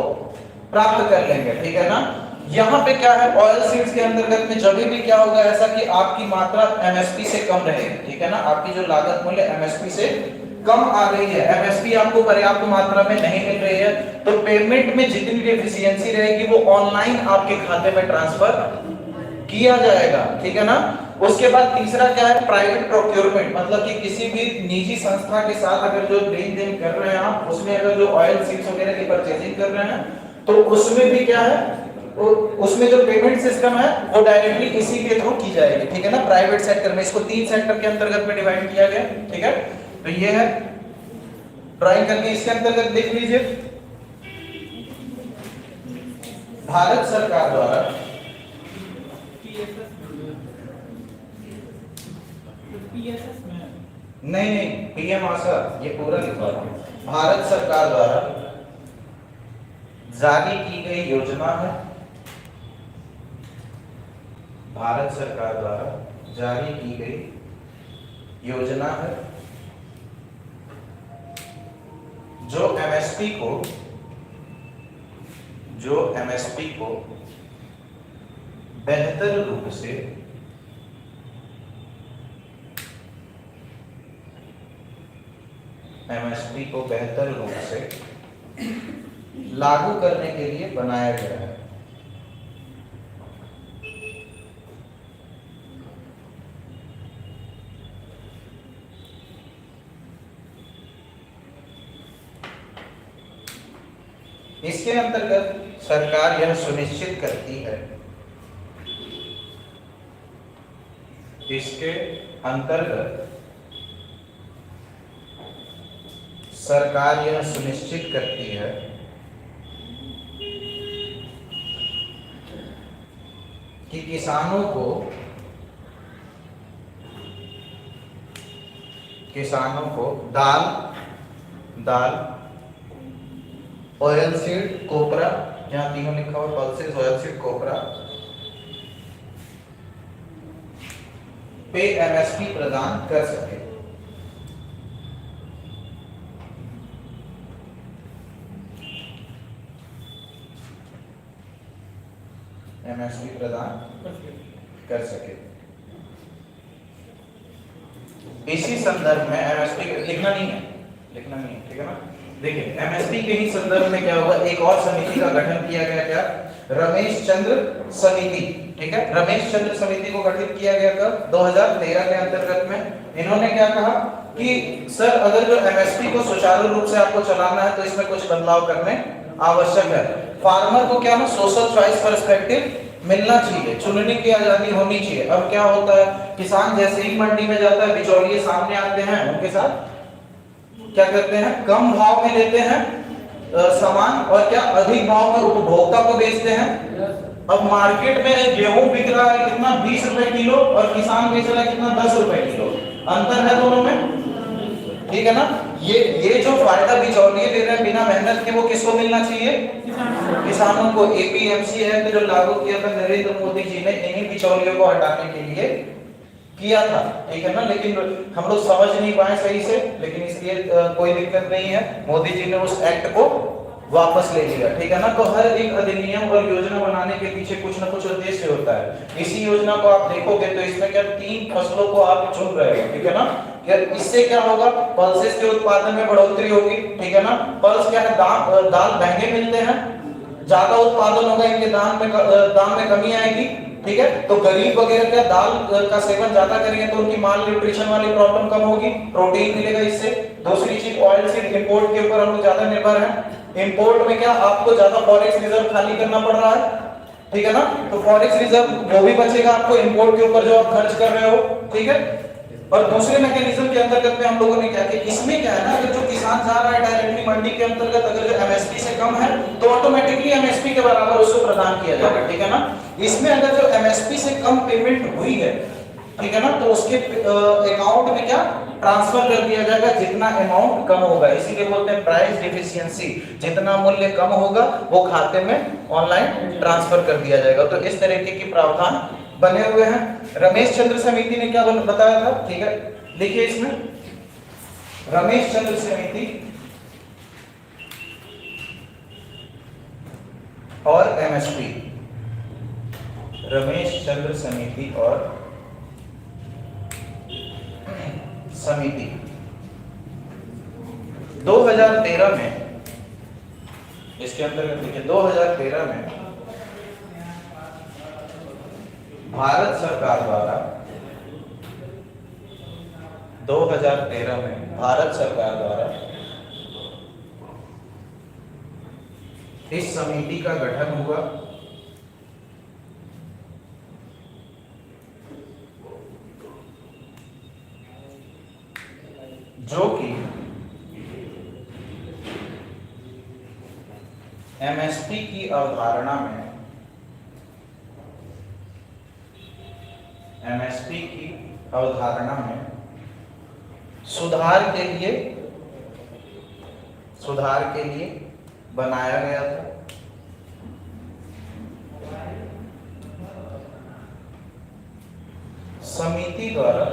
प्राप्त कर लेंगे, ठीक है ना। यहाँ पे क्या है, ऑयल सीड्स के अंतर्गत में जब भी क्या होगा ऐसा कि आपकी मात्रा एमएसपी से कम रहेगी, ठीक है ना। आपकी जो लागत मूल्य एमएसपी से कम आ रही है, एमएसपी आपको पर्याप्त मात्रा में नहीं मिल रही है, तो पेमेंट में जितनी डेफिशिएंसी रहेगी वो ऑनलाइन आपके खाते में ट्रांसफर किया जाएगा, ठीक है ना। उसके बाद तीसरा क्या है, प्राइवेट प्रोक्योरमेंट, मतलब कि किसी भी निजी संस्था के साथ अगर जो लेन देन कर रहे हैं आप, उसमें अगर जो ऑयल सीड्स वगैरह की परचेजिंग कर रहे हैं, तो उसमें भी क्या है, उसमें जो पेमेंट सिस्टम है वो डायरेक्टली इसी के थ्रू की जाएगी, ठीक है ना। प्राइवेट सेक्टर में इसको 3 सेक्टर के अंतर्गत में डिवाइड किया गया, ठीक है। तो ये है, ड्राइंग करके इसके अंतर्गत देख लीजिए, भारत सरकार द्वारा नहीं पीएम आशा, ये पूरा लिखा है, भारत सरकार द्वारा जारी की गई योजना है, भारत सरकार द्वारा जारी की गई योजना है, जो एमएसपी को बेहतर रूप से एमएसपी को बेहतर रूप से लागू करने के लिए बनाया गया है। इसके अंतर्गत सरकार यह सुनिश्चित करती है, इसके अंतर्गत सरकार यह सुनिश्चित करती है कि किसानों को दाल ऑयल सीड कोपरा, यहाँ तीनों लिखा हुआ पल्सेस ऑयल सीड कोपरा पे एमएसपी प्रदान कर सके। एमएसपी प्रदान कर सके। इसी संदर्भ में एमएसपी लिखना नहीं है, ठीक है ना। देखिए एमएसपी के ही संदर्भ में क्या होगा, एक और समिति का गठन किया गया, क्या, रमेश चंद्र समिति, ठीक है। रमेश चंद्र समिति को गठित किया गया कब, 2013 के अंतर्गत में। इन्होंने क्या कहा कि सर अगर जो एमएसपी को सुचारू रूप से आपको चलाना है तो इसमें कुछ बदलाव करने आवश्यक है। फार्मर को क्या ना सोशल चॉइस पर्सपेक्टिव मिलना चाहिए, चुनने की आजादी होनी चाहिए। अब क्या होता है, किसान जैसे ही मंडी में जाता है, बिचौलिए सामने आते हैं, उनके साथ क्या करते हैं, कम भाव में लेते हैं सामान और क्या अधिक भाव में उपभोक्ता को बेचते हैं। अब मार्केट में गेहूं बिक रहा है कितना, 20 रुपए किलो, और किसान बेच रहा है कितना, 10 रुपए किलो। अंतर है दोनों में, ठीक है ना। ये जो फायदा बिचौलिए ले रहे हैं बिना मेहनत के, वो किसको मिलना चाहिए, किसानों को। एपीएमसी एक्ट जो लागू किया था नरेंद्र मोदी जी ने, इन्हीं बिचौलियों को हटाने के लिए किया था, ठीक है ना। लेकिन हम लोग समझ नहीं पाए सही से, लेकिन इसलिए कोई दिक्कत नहीं है, मोदी जी ने उस एक्ट को वापस ले लिया, ठीक है ना। तो हर एक अधिनियम और योजना बनाने के पीछे कुछ ना कुछ उद्देश्य होता है। इसी योजना को आप देखोगे तो इसमें क्या 3 फसलों को आप चुन रहे हो, ठीक है ना। यार इससे क्या होगा, पल्सेस के उत्पादन में बढ़ोतरी होगी, ठीक है ना। पल्स क्या है, दाल महंगे मिलते हैं, ज्यादा उत्पादन होगा, इनके दाम में कमी आएगी, ठीक है। तो गरीब वगैरह क्या दाल का सेवन ज्यादा करेंगे तो उनकी माल न्यूट्रिशन वाली प्रॉब्लम कम होगी, प्रोटीन मिलेगा इससे। दूसरी चीज ऑयल सीड इंपोर्ट के ऊपर हम लोग ज्यादा निर्भर हैं। इंपोर्ट में क्या आपको ज्यादा फॉरेक्स रिजर्व खाली करना पड़ रहा है, ठीक है ना। तो फॉरेक्स रिजर्व वो भी बचेगा आपको इंपोर्ट के ऊपर जो आप खर्च कर रहे हो, ठीक है। और दूसरे मैकेनिज्म के अंतर्गत में हम लोगों ने क्या किया, इसमें क्या है ना, अगर जो किसान जा रहा है डायरेक्टली मंडी के अंतर्गत, अगर जो एमएसपी से कम है तो ऑटोमेटिकली एमएसपी के बराबर उसको प्रदान किया जाएगा, ठीक है ना। इसमें अगर जो एमएसपी से कम पेमेंट हुई है, ठीक है ना, तो उसके अकाउंट में क्या ट्रांसफर कर दिया जाएगा जितना अमाउंट कम होगा। इसीलिए बोलते हैं प्राइस डिफिशियंसी, जितना मूल्य कम होगा वो खाते में ऑनलाइन ट्रांसफर कर दिया जाएगा। तो इस तरीके की प्रावधान बने हुए हैं। रमेश चंद्र समिति ने क्या बताया था, ठीक है, देखिए इसमें रमेश चंद्र समिति और एमएसपी, रमेश चंद्र समिति और समिति 2013 में, इसके अंतर्गत देखिए 2013 में भारत सरकार द्वारा 2013 में भारत सरकार द्वारा इस समिति का गठन हुआ, जो कि एमएसपी की अवधारणा में, एमएसपी की अवधारणा में सुधार के लिए बनाया गया था। समिति द्वारा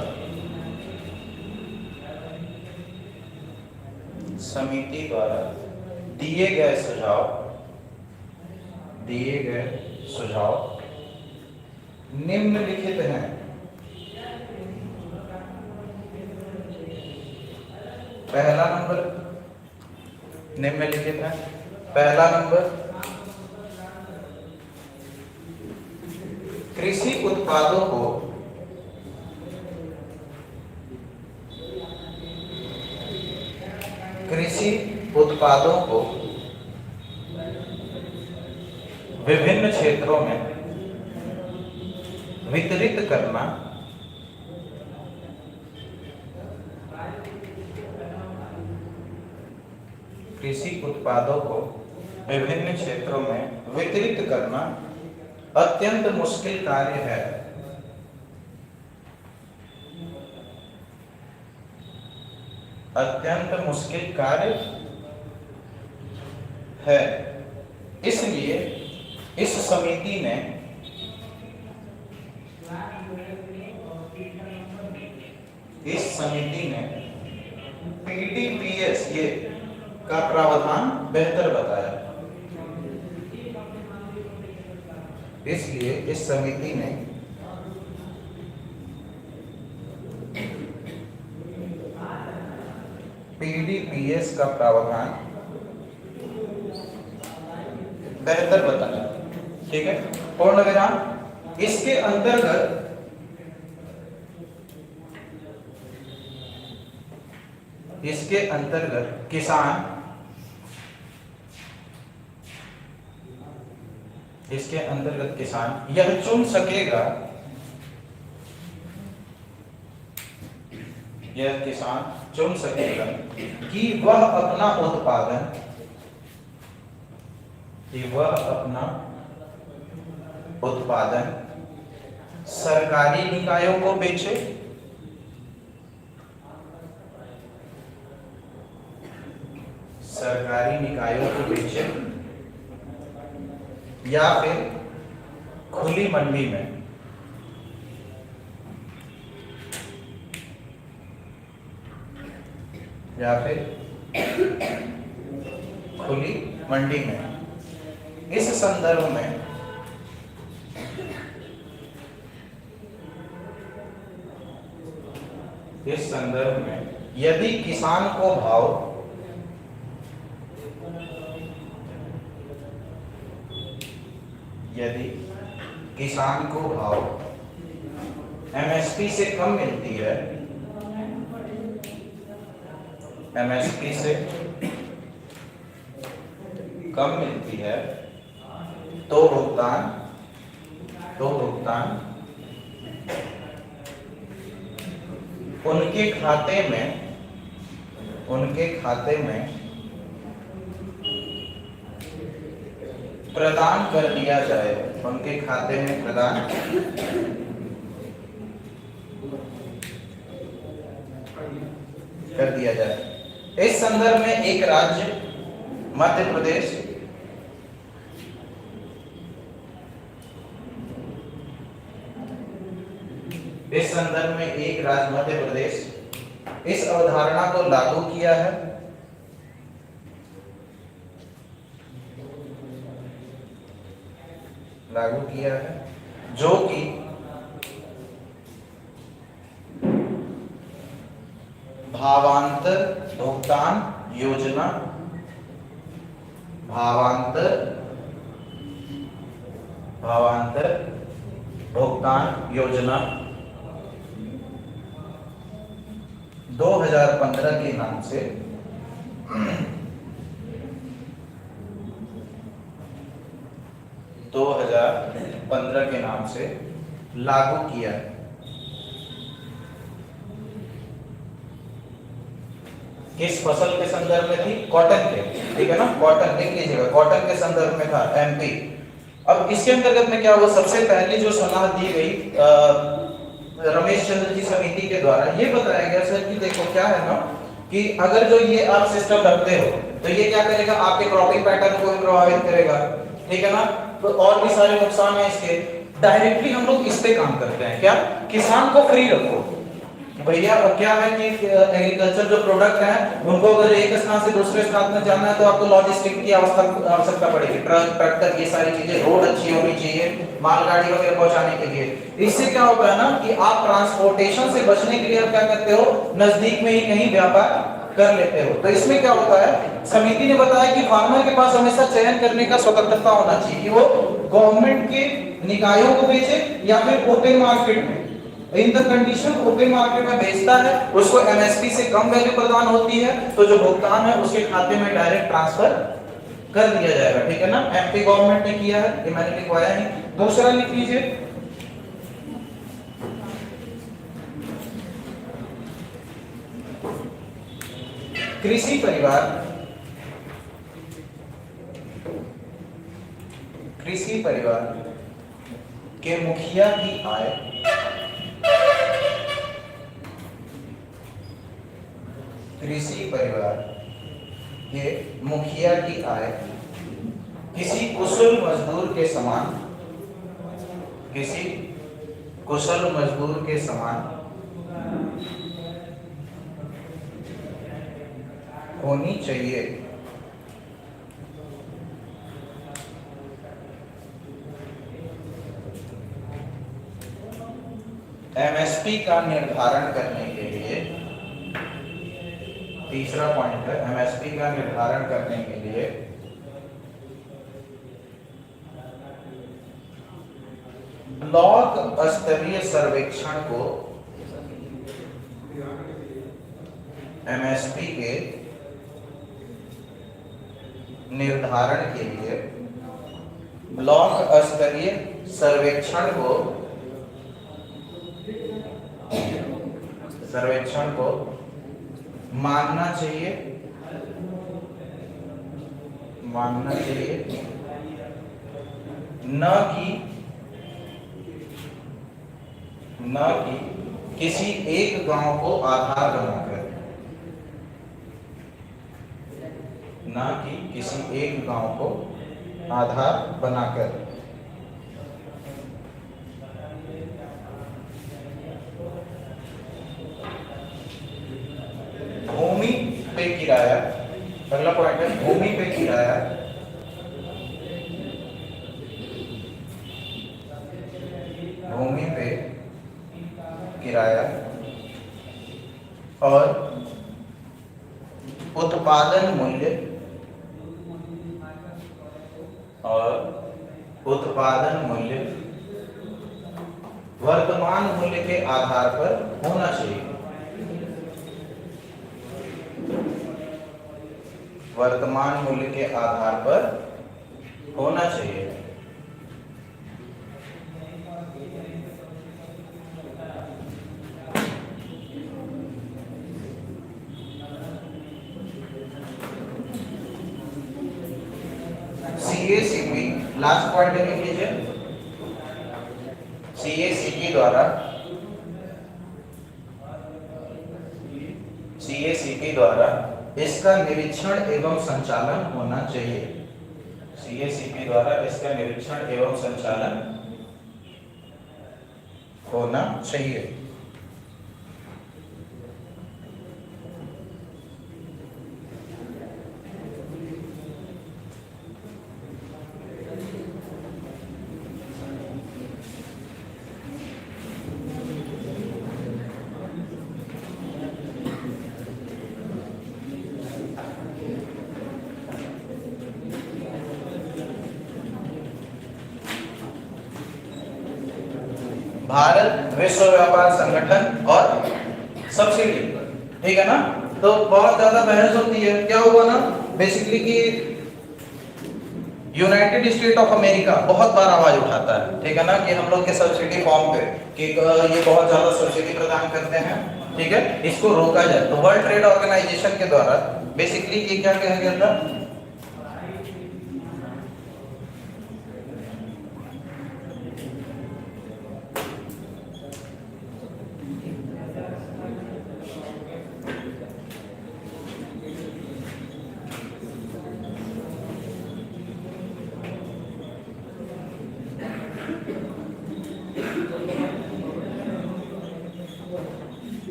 दिए गए सुझाव निम्नलिखित हैं। पहला नंबर निम्नलिखित है। पहला नंबर कृषि उत्पादों को विभिन्न क्षेत्रों में वितरित करना। कृषि उत्पादों को विभिन्न क्षेत्रों में वितरित करना अत्यंत मुश्किल कार्य है। अत्यंत मुश्किल कार्य है। इसलिए इस समिति ने पीडीपीएस ये का प्रावधान बेहतर बताया। इसलिए इस समिति ने पीडीपीएस का प्रावधान बेहतर बताया। ठीक है, पूर्ण विराम। इसके अंतर्गत किसान यह चुन सकेगा, कि वह अपना उत्पादन सरकारी निकायों को बेचे या फिर खुली मंडी में इस संदर्भ में यदि किसान को भाव एमएसपी से कम मिलती है, तो भुगतान उनके खाते में प्रदान कर दिया जाए। इस संदर्भ में एक राज्य मध्य प्रदेश इस अवधारणा को लागू किया है। जो कि भावांतर भुगतान योजना 2015 के नाम से लागू किया है। किस फसल के संदर्भ में थी? कॉटन के। ठीक है ना, कॉटन लिख लीजिएगा, कॉटन के संदर्भ में था एमपी। अब इसके अंतर्गत में क्या हुआ, सबसे पहली जो सलाह दी गई रमेश चंद्र जी समिति के द्वारा, ये बताया गया सर कि देखो क्या है ना कि अगर जो ये आप सिस्टम रखते हो तो ये क्या करेगा, आपके क्रॉपिंग पैटर्न को भी प्रभावित करेगा। ठीक है ना, तो और भी सारे नुकसान है इसके। डायरेक्टली हम लोग इस पे काम करते हैं, क्या, किसान को फ्री रखो, भैया क्या है कि एग्रीकल्चर जो प्रोडक्ट है उनको अगर एक स्थान से दूसरे स्थान में जाना है तो आपको लॉजिस्टिक की आवश्यकता पड़ेगी, ट्रक ट्रैक्टर ये सारी चीजें, रोड अच्छी होनी चाहिए मालगाड़ी वगैरह पहुंचाने के लिए। इससे क्या होता है ना कि आप ट्रांसपोर्टेशन से बचने के लिए आप क्या करते हो, नजदीक में ही कहीं व्यापार कर लेते हो। तो इसमें क्या होता है, समिति ने बताया कि फार्मर के पास हमेशा चयन करने का स्वतंत्रता होना चाहिए कि वो गवर्नमेंट के निकायों को बेचे या फिर ओपन मार्केट में। In the condition open market में बेचता है, उसको एमएसपी से कम वैल्यू प्रदान होती है तो जो भुगतान है उसके खाते में डायरेक्ट ट्रांसफर कर दिया जाएगा। ठीक है ना, एमपी गवर्नमेंट ने किया है, ये मैंने लिखवाया नहीं। दूसरा लिख लीजिए, कृषि परिवार के मुखिया की आय कृषि परिवार के मुखिया की आय किसी कुशल मजदूर के समान होनी चाहिए। एमएसपी का निर्धारण करने के लिए, तीसरा पॉइंट है, एमएसपी का निर्धारण करने के लिए ब्लॉक स्तरीय सर्वेक्षण को एमएसपी के निर्धारण के लिए ब्लॉक स्तरीय सर्वेक्षण को मानना चाहिए न कि किसी एक गांव को आधार बनाकर, न कि किसी एक गांव को आधार बनाकर। भूमि पे किराया, अगला पॉइंट है भूमि पे किराया और उत्पादन मूल्य वर्तमान मूल्य के आधार पर होना चाहिए। वर्तमान मूल्य के आधार पर होना चाहिए। सीएसीपी, लास्ट पॉइंट लिख लीजिए, सीएसीपी द्वारा इसका निरीक्षण एवं संचालन होना चाहिए। सीएसीपी द्वारा इसका निरीक्षण एवं संचालन होना चाहिए। भारत विश्व व्यापार संगठन और सब्सिडी, ठीक है ना। तो बहुत ज्यादा बहस होती है, क्या हुआ ना बेसिकली कि यूनाइटेड स्टेट ऑफ अमेरिका बहुत बार आवाज उठाता है, ठीक है ना, कि हम लोग के सब्सिडी फॉर्म पे कि ये बहुत ज्यादा सब्सिडी प्रदान करते हैं, ठीक है, इसको रोका जाए। तो वर्ल्ड ट्रेड ऑर्गेनाइजेशन के द्वारा बेसिकली ये क्या कहा गया था,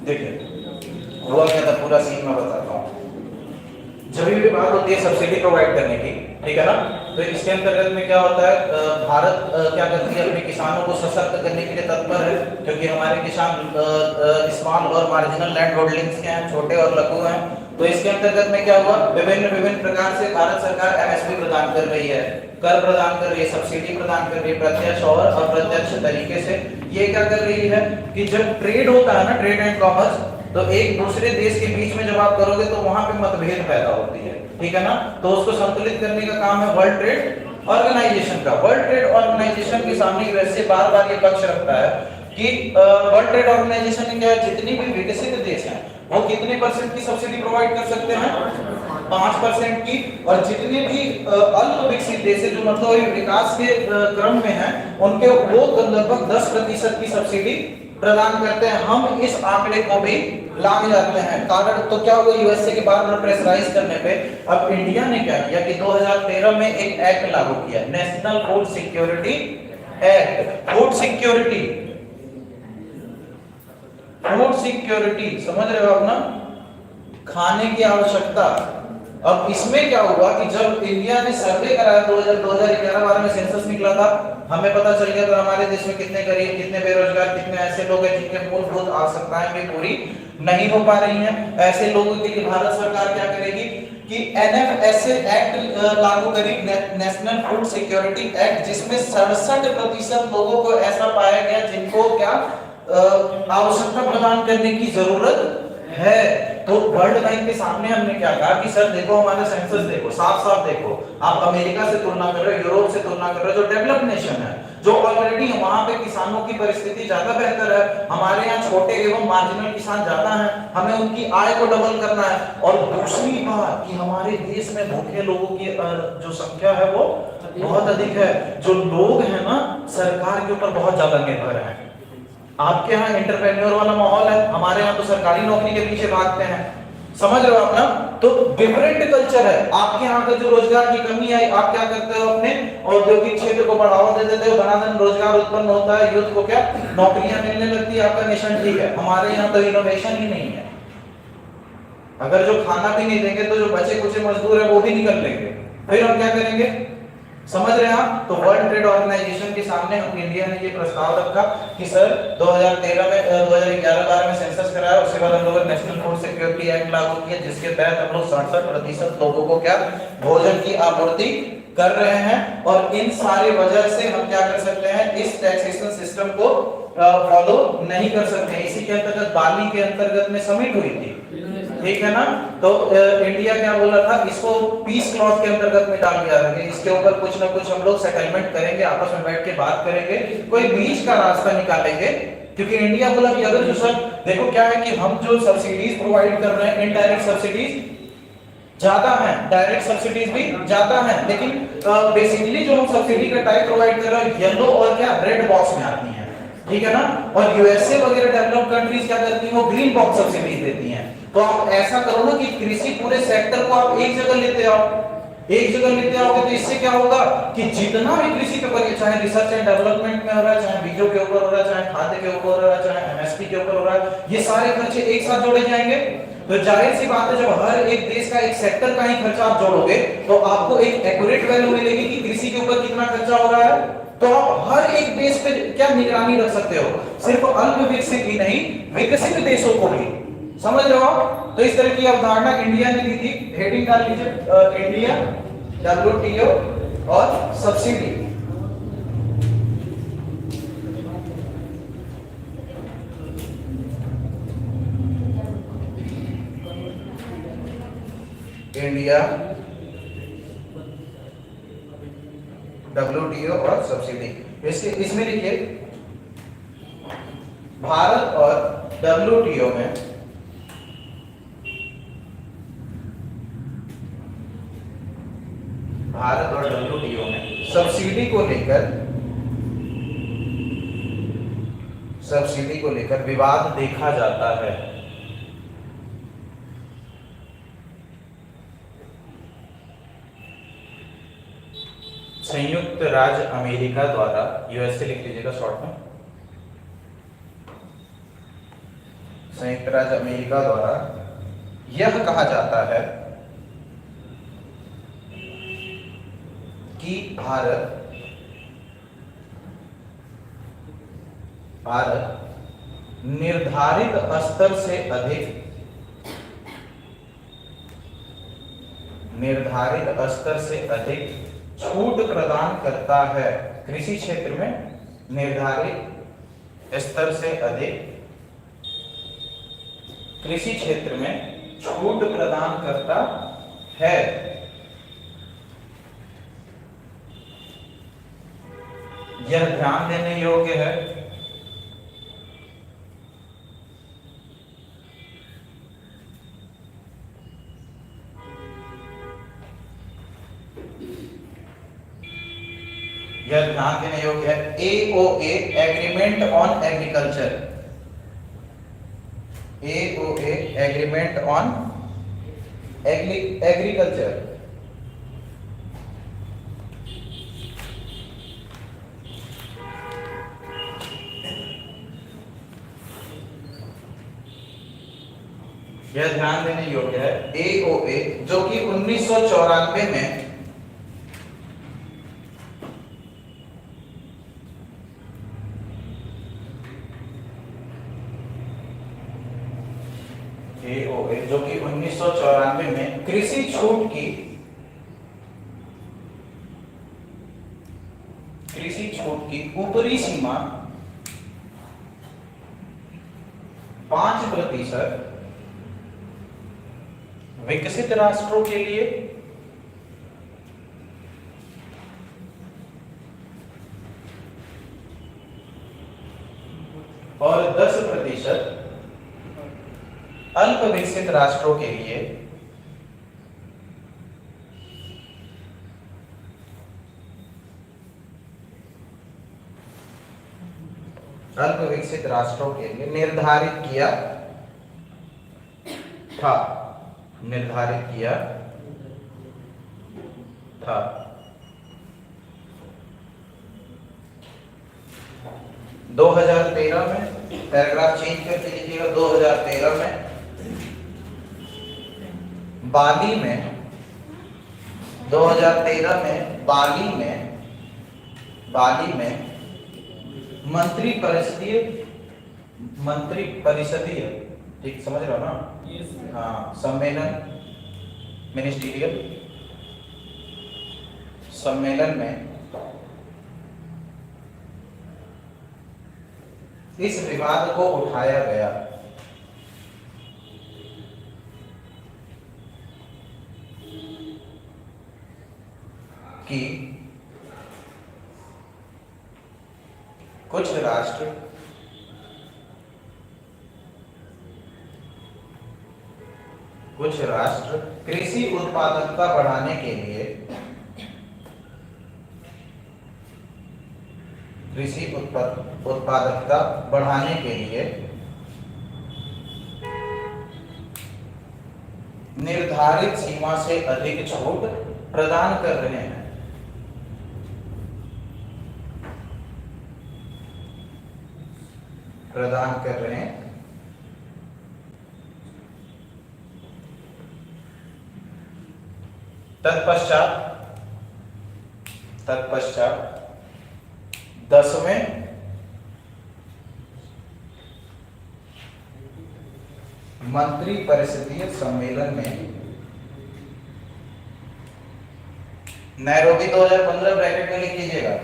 देखिए हुआ क्या था, पूरा सीन मैं बताता हूँ। जब भी बात होती है सब्सिडी प्रोवाइड करने की, ठीक है ना, तो इसके अंतर्गत में क्या होता है, भारत क्या करती है, अपने किसानों को सशक्त करने के लिए तत्पर है, क्योंकि हमारे किसान स्मॉल और मार्जिनल लैंड होल्डिंग्स के हैं, छोटे और लघु हैं। तो इसके अंतर्गत में क्या हुआ, विभिन्न प्रकार से भारत सरकार एमएसपी प्रदान कर रही है, कर प्रदान कर रही है, सब्सिडी प्रदान कर रही है, प्रत्यक्ष और अप्रत्यक्ष तरीके से। ये क्या कर रही है कि जब ट्रेड होता है ना, ट्रेड एंड कॉमर्स, तो एक दूसरे देश के बीच में जब आप करोगे तो वहां पे मतभेद पैदा होती है, ठीक है ना। तो उसको संतुलित करने का काम है वर्ल्ड ट्रेड ऑर्गेनाइजेशन का। वर्ल्ड ट्रेड ऑर्गेनाइजेशन के सामने वैसे बार बार ये पक्ष रखता है कि वर्ल्ड ट्रेड ऑर्गेनाइजेशन ने क्या, जितनी भी विकसित देश हैं वो कितने % की सब्सिडी प्रोवाइड कर सकते हैं, 5% की। और जितने भी अल्प विकसित देश है, जो मतलब विकास के क्रम में हैं, उनके वो लगभग 10% की सब्सिडी प्रदान करते हैं। हम इस आंकड़े को भी लाने जाते हैं। कारण तो क्या हुआ, यूएसए के बार बार प्रेशराइज करने पे अब इंडिया ने क्या किया कि 2013 में एक एक्ट लागू किया, national food security act. Food security समझ रहे हो आप ना, खाने की आवश्यकता। अब इसमें क्या हुआ कि जब इंडिया ने सर्वे कराया 2011-12 में सेंसस निकला था, हमें पता चल गया था हमारे देश में कितने गरीब, कितने बेरोजगार, कितने ऐसे लोग हैं जिनके मूलभूत आवश्यकताएं भी पूरी नहीं हो पा रही हैं। ऐसे लोगों के लिए भारत सरकार क्या करेगी कि एनएफएसए एक्ट लागू करेगी, नेशनल फूड सिक्योरिटी एक्ट, जिसमें 67% लोगों को ऐसा पाया गया जिनको क्या आवश्यकता प्रदान करने की जरूरत है। तो वर्ल्ड बैंक के सामने हमने क्या कहा कि सर देखो, हमारा सेंसस देखो, साफ साफ देखो, आप अमेरिका से तुलना कर रहे हो, यूरोप से तुलना कर रहे हो, जो डेवलप्ड नेशन है, जो ऑलरेडी वहां पे किसानों की परिस्थिति ज्यादा बेहतर है। हमारे यहाँ छोटे एवं मार्जिनल किसान ज्यादा हैं, हमें उनकी आय को डबल करना है। और दूसरी बात कि हमारे देश में भूखे लोगों की जो संख्या है वो बहुत अधिक है। जो लोग हैं ना, सरकार के ऊपर बहुत ज्यादा निर्भर है। आपके यहाँ एंटरप्रेन्योर वाला माहौल है, हमारे यहाँ तो सरकारी नौकरी के पीछे भागते हैं। समझ रहे हो आप ना, तो डिफरेंट कल्चर है। आपके यहाँ का जो रोजगार की कमी है, आप क्या करते हो, अपने औद्योगिक क्षेत्र को बढ़ावा दे देते हो, धनाधन रोजगार उत्पन्न होता है, यूथ को क्या नौकरियां मिलने लगती है, आपका नेशन ठीक है। हमारे यहाँ तो इनोवेशन ही नहीं है। अगर जो खाना भी नहीं देंगे तो जो बचे कुछ मजदूर है वो भी निकल लेंगे, फिर हम क्या करेंगे, समझ रहे हैं आप। तो वर्ल्ड ट्रेड ऑर्गेनाइजेशन के सामने हम इंडिया ने ये प्रस्ताव रखा कि सर 2011-12 में सेंसस कराया, उसके बाद हम लोग नेशनल फूड सिक्योरिटी एक्ट लागू किया, जिसके तहत हम लोग 67% लोगों को क्या भोजन की आपूर्ति कर रहे हैं। और इन सारी वजह से हम क्या कर सकते हैं, इस टैक्सेशन सिस्टम को फॉलो नहीं कर सकते। इसी के अंतर्गत बाली के अंतर्गत में समिट हुई थी, ठीक है ना। तो इंडिया क्या बोला था, इसको पीस क्लॉज के अंतर्गत में डाल दिया है, इसके ऊपर कुछ ना कुछ हम लोग सेटलमेंट करेंगे, आपस में बैठ के बात करेंगे, कोई बीच का रास्ता निकालेंगे। क्योंकि इंडिया बोला कि अगर जो सर देखो क्या है कि हम जो सब्सिडीज प्रोवाइड कर रहे हैं, इनडायरेक्ट सब्सिडीज ज्यादा है, डायरेक्ट सब्सिडीज भी ज्यादा है, लेकिन बेसिकली जो हम सब्सिडी का टाइप प्रोवाइड कर रहे हैं येलो और क्या रेड बॉक्स में आती है, ठीक है ना। और यूएसए वगैरह डेवलप्ड कंट्रीज क्या करती हैं, वो ग्रीन बॉक्स सब्सिडीज देती हैं। तो आप ऐसा करो ना कि कृषि पूरे सेक्टर को आप एक जगह लेते आओ, एक जगह लेते आओगे तो इससे क्या होगा कि जितना भी कृषि के ऊपर, चाहे रिसर्च एंड डेवलपमेंट में हो रहा है, चाहे बीजों के ऊपर हो रहा है, चाहे खाद्य के ऊपर हो रहा है, चाहे एमएसपी के ऊपर हो रहा है, ये सारे खर्चे एक साथ जोड़े जाएंगे। तो जाहिर सी बात है, जब हर एक देश का एक सेक्टर का ही खर्चा आप जोड़ोगे तो आपको एक एक्यूरेट वैल्यू मिलेगी कि कृषि के ऊपर कितना खर्चा हो रहा है। तो आप हर एक देश पे क्या निगरानी रख सकते हो, सिर्फ अल्प विकसित ही नहीं, विकसित देशों को भी। समझ रहे हो आप। तो इस तरह की अवधारणा इंडिया ने दी थी। हेडिंग डाल लीजिए, इंडिया, WTO और सब्सिडी। इंडिया, WTO और सब्सिडी। इसमें लिखिए भारत और WTO में सब्सिडी को लेकर विवाद देखा जाता है। संयुक्त राज्य अमेरिका द्वारा, यूएसए लिख लीजिएगा शॉर्ट में, संयुक्त राज्य अमेरिका द्वारा यह कहा जाता है कि भारत निर्धारित स्तर से अधिक छूट प्रदान करता है। कृषि क्षेत्र में निर्धारित स्तर से अधिक कृषि क्षेत्र में छूट प्रदान करता है। यह ध्यान देने योग्य है है AOA agreement on agriculture, AOA agreement on agriculture. यह ध्यान देने योग्य है AOA, जो कि 1994 में जो कि 1994 में कृषि छूट की ऊपरी सीमा 5% विकसित राष्ट्रों के लिए और 10% अल्प विकसित राष्ट्रों के लिए निर्धारित किया था 2013 में, पैराग्राफ चेंज करके लीजिएगा, 2013 में बाली में 2013 में बाली में मंत्री परिषदीय, ठीक समझ रहे हो ना? हाँ, सम्मेलन, मिनिस्ट्रियल सम्मेलन में इस विवाद को उठाया गया कि कुछ राष्ट्र कृषि उत्पादकता बढ़ाने के लिए निर्धारित सीमा से अधिक छूट प्रदान कर रहे हैं। तत्पश्चात 10वें मंत्री परिषदीय सम्मेलन में नैरोबी 2015 ब्रैकेट में लिख लीजिएगा,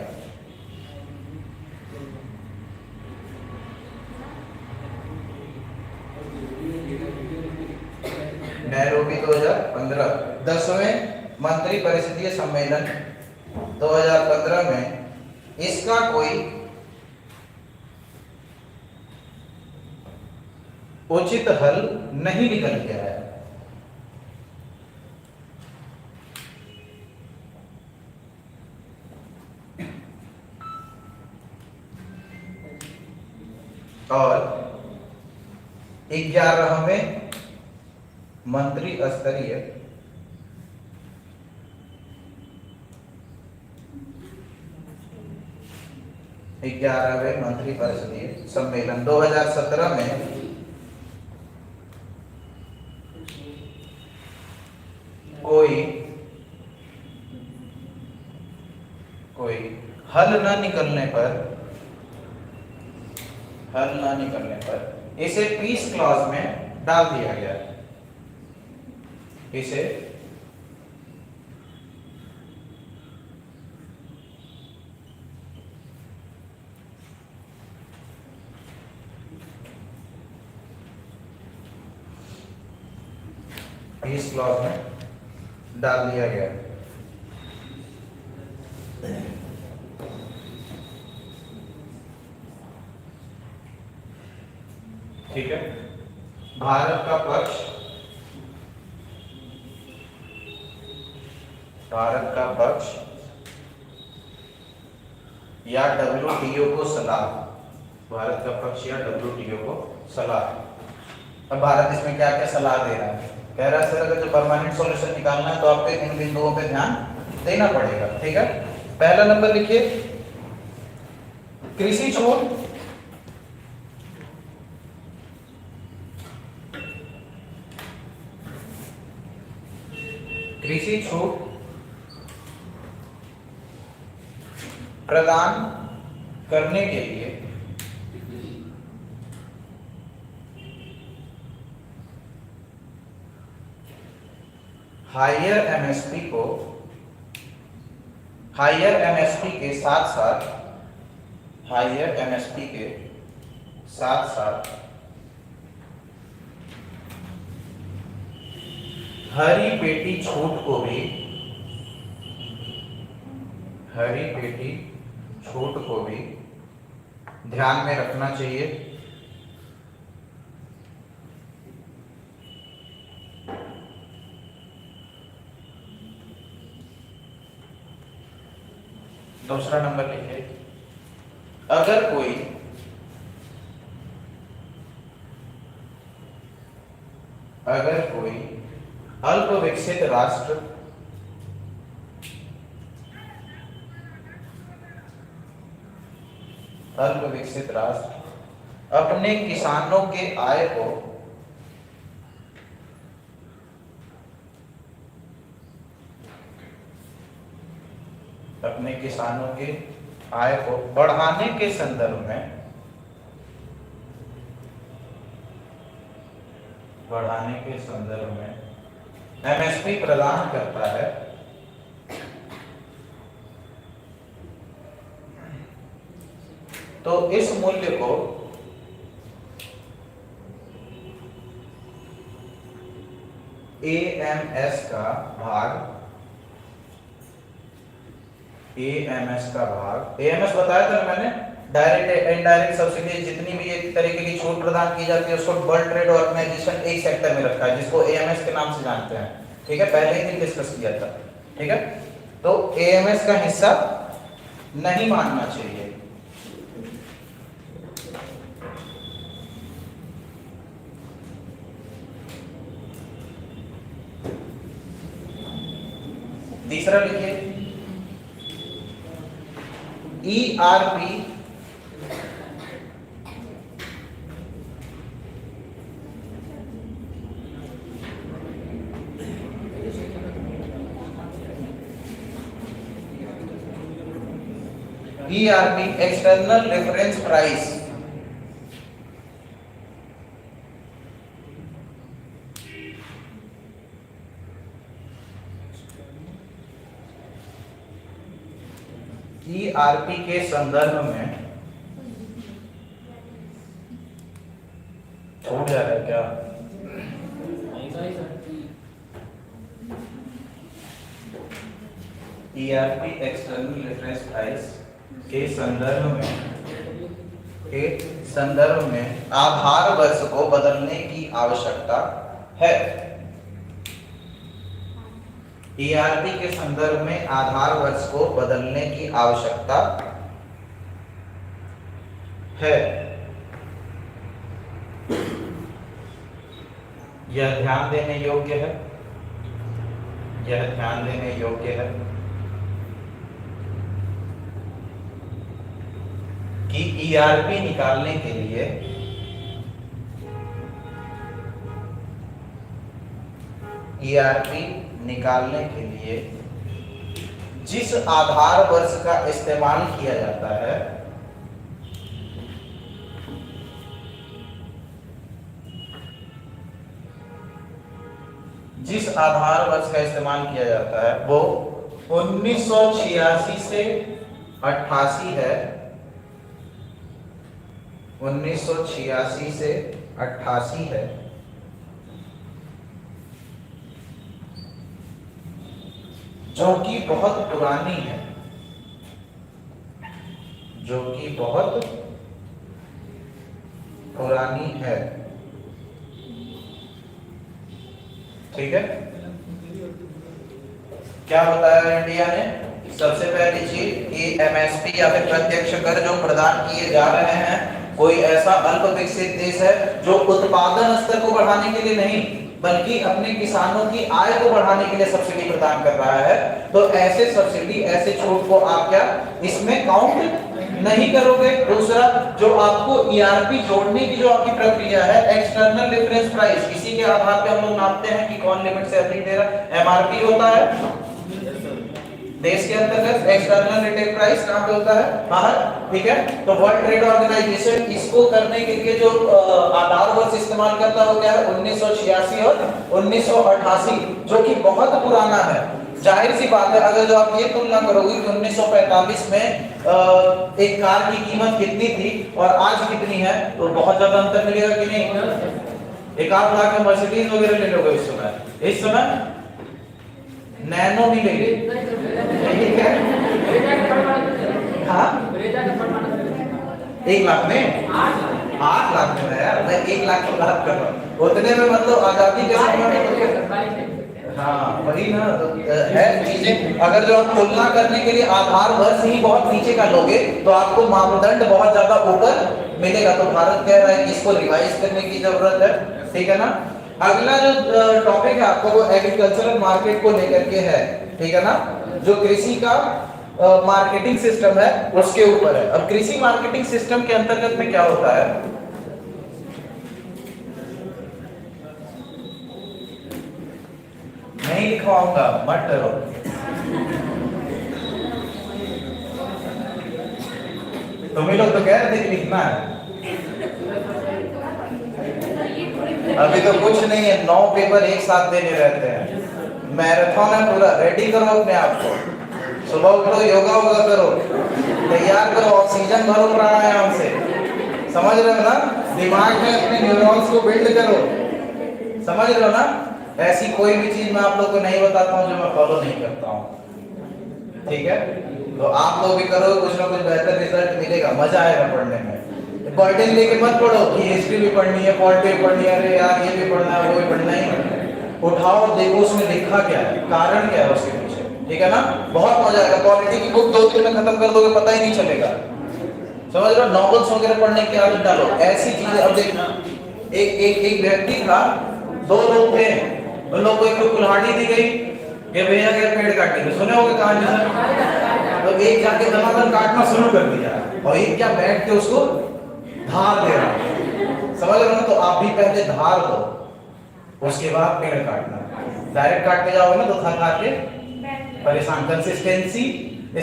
नैरोबी 2015 10वें मंत्री परिषदीय सम्मेलन 2015 में इसका कोई उचित हल नहीं निकल के आया। और 11वें मंत्री स्तरीय 11वें मंत्रिपरिषदीय सम्मेलन 2017 में कोई हल न निकलने पर इसे पीस क्लॉज में डाल दिया गया। इसे पीस क्लॉज में डाल दिया गया। ठीक है, भारत का पक्ष या WTO को सलाह, अब भारत इसमें क्या क्या सलाह दे रहा है? कह रहा है सर अगर जो परमानेंट सॉल्यूशन निकालना है तो आपको इन बिंदुओं पे ध्यान देना पड़ेगा। ठीक है, पहला नंबर लिखिए, कृषि छूट प्रदान करने के लिए हायर MSP के साथ साथ हरी पेटी छूट को भी ध्यान में रखना चाहिए। दूसरा नंबर लिखिए, अगर कोई अल्प विकसित राष्ट्र अपने किसानों के आय को बढ़ाने के संदर्भ में MSP प्रदान करता है, तो इस मूल्य को AMS का भाग AMS बताया था ना मैंने, डायरेक्ट इनडायरेक्ट सब्सिडी, जितनी भी एक तरीके की छूट प्रदान की जाती है उसको वर्ल्ड ट्रेड ऑर्गेनाइजेशन एक सेक्टर में रखा है जिसको AMS के नाम से जानते हैं। ठीक है, पहले ही दिन डिस्कस किया था। ठीक है, तो AMS का हिस्सा नहीं मानना चाहिए। तीसरा लिखिए, ERP external reference price ERP के संदर्भ में छूट जा रहा है क्या? ERP एक्सटर्नल रेफरेंस प्राइस के संदर्भ में आधार वर्ष को बदलने की आवश्यकता है। ERP के संदर्भ में आधार वर्ष को बदलने की आवश्यकता है। यह ध्यान देने योग्य है। कि ईआरपी निकालने के लिए जिस आधार वर्ष का इस्तेमाल किया जाता है वो 1986 से 88 है। 1986 से 88 है, जो कि बहुत पुरानी है, ठीक है। क्या बताया इंडिया ने? सबसे पहली चीज कि एमएसपी या फिर प्रत्यक्ष कर जो प्रदान किए जा रहे हैं, कोई ऐसा अल्प विकसित देश है जो उत्पादन स्तर को बढ़ाने के लिए नहीं बल्कि अपने किसानों की आय को बढ़ाने के लिए सब्सिडी प्रदान कर रहा है, तो ऐसे सब्सिडी, ऐसे छूट को आप क्या इसमें काउंट नहीं करोगे। दूसरा, जो आपको ईआरपी जोड़ने की जो आपकी प्रक्रिया है, एक्सटर्नल रेफरेंस प्राइस, इसी के आधार पे हम लोग नापते हैं कि कौन लिमिट से अधिक दे रहा है। एमआरपी होता है देश के अंतर्गत, एक्सटर्नल रिटेल प्राइस कहां पे होता है? बाहर, ठीक है। तो वर्ल्ड ट्रेड ऑर्गेनाइजेशन इसको करने के लिए जो आधार वर्ष इस्तेमाल करता है वो क्या है? 1986 और 1988, जो कि बहुत पुराना है। जाहिर सी बात है, अगर जो आप ये तुलना करोगे कि 1945 में एक कार की कीमत कितनी थी और आज कितनी है, तो बहुत ज्यादा अंतर मिलेगा कि नहीं? 1 लाख में मर्सिडीज वगैरह ले लोगे इस समय नैनो भी लेंगे, ठीक है। हाँ, 1 लाख में, 8 लाख में है यार, मैं 1 लाख की बात कर रहा हूँ। उतने में मतलब आजादी के समय, हाँ वही ना, तो है चीजें। अगर जो आप तुलना करने के लिए आधार वर्ष ही बहुत नीचे का लोगे तो आपको मापदंड बहुत ज्यादा ऊपर मिलेगा। तो भारत कह रहा है कि इसको रिवाइज करने की जरूरत है, ठीक है ना। अगला जो टॉपिक है आपको वो एग्रीकल्चरल मार्केट को लेकर के है, ठीक है ना, जो कृषि का मार्केटिंग सिस्टम है उसके ऊपर है। अब कृषि मार्केटिंग सिस्टम के अंतर्गत में क्या होता है? नहीं लिखवाऊंगा, मत डरो। तुम्हें लोग तो कह रहे थे कि लिखना है, अभी तो कुछ नहीं है, 9 पेपर एक साथ देने रहते हैं। मैराथन है पूरा, रेडी करो अपने आप को। सुबह उठो, योगा करो, तैयार करो, ऑक्सीजन भरो प्राणायाम से, समझ रहे हो ना। दिमाग में अपने न्यूरॉन्स को बिल्ड करो, समझ रहे हो ना। ऐसी कोई भी चीज मैं आप लोग को नहीं बताता हूँ जो मैं फॉलो नहीं करता हूँ, ठीक है। तो आप लोग भी करो, कुछ ना कुछ बेहतर रिजल्ट मिलेगा, मजा आएगा पढ़ने में। बर्डन लेके मत पढ़ो कि हिस्ट्री भी पढ़नी है, पॉलिटी भी पढ़नी है, अरे यार ये भी पढ़ना है, वो भी पढ़ना है। उठाओ, देखो उसमें लिखा क्या है, कारण क्या है उसके पीछे, ठीक है ना। बहुत मजा आएगा। पॉलिटी की बुक 2 दिन में खत्म कर दोगे, पता ही नहीं चलेगा, समझ रहे हो। नॉवेल्स वगैरह पढ़ने की आदत डालो, ऐसी चीजें। अब देखना, एक व्यक्ति था, 2 लोग थे, उन लोग को एक कुल्हाड़ी दी गई कि भैया के पेड़ काटने के, सुने होगे कहानी से। तो एक जाके दमादम काटना शुरू कर दिया और एक क्या बैठ के उसको धार दे रहा, समझ रहे हो ना। तो आप भी पहले धार दो, उसके बाद पेड़ काटना। डायरेक्ट काटते जाओगे ना तो थक आके परेशान। कंसिस्टेंसी,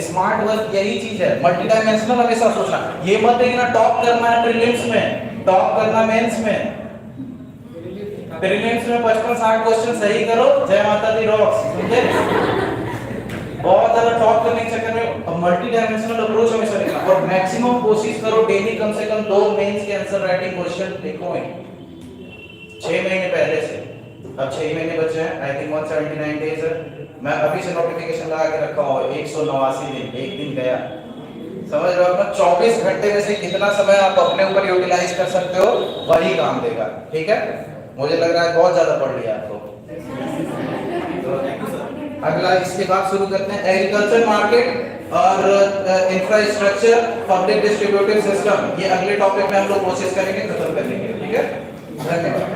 स्मार्ट वर्क, यही चीज है। मल्टी डायमेंशनल हमेशा सोचना, ये मत देखना टॉप करना है प्रीलिम्स में, टॉप करना मेंस में। प्रीलिम्स में 55-60 क्वेश्चन सही करो, जय माता दी रॉक्स, समझे। बहुत ज्यादा टॉप करने के चक्कर में मल्टी डायमेंशनल अप्रोच हमेशा रखना, और मैक्सिमम कोशिश करो डेली कम से कम 2 मेंस के आंसर राइटिंग क्वेश्चन लिखो। 6 महीने पहले से, अब 6 महीने बचे हैं, आई थिंक 179 डेज है। मैं अभी से नोटिफिकेशन लगा के रखा हूँ, 189 दिन, एक दिन गया, समझ रहे हो ना। 24 घंटे में से कितना समय आप अपने ऊपर यूटिलाइज कर सकते हो, वही काम देगा, ठीक है। मुझे लग रहा है बहुत ज्यादा पढ़ लिया आपको। अगला इसके बाद शुरू करते हैं एग्रीकल्चर मार्केट और इंफ्रास्ट्रक्चर पब्लिक डिस्ट्रीब्यूटिव सिस्टम। ये अगले टॉपिक में हम लोग कोशिश करेंगे खत्म करने के लिए, ठीक है। धन्यवाद।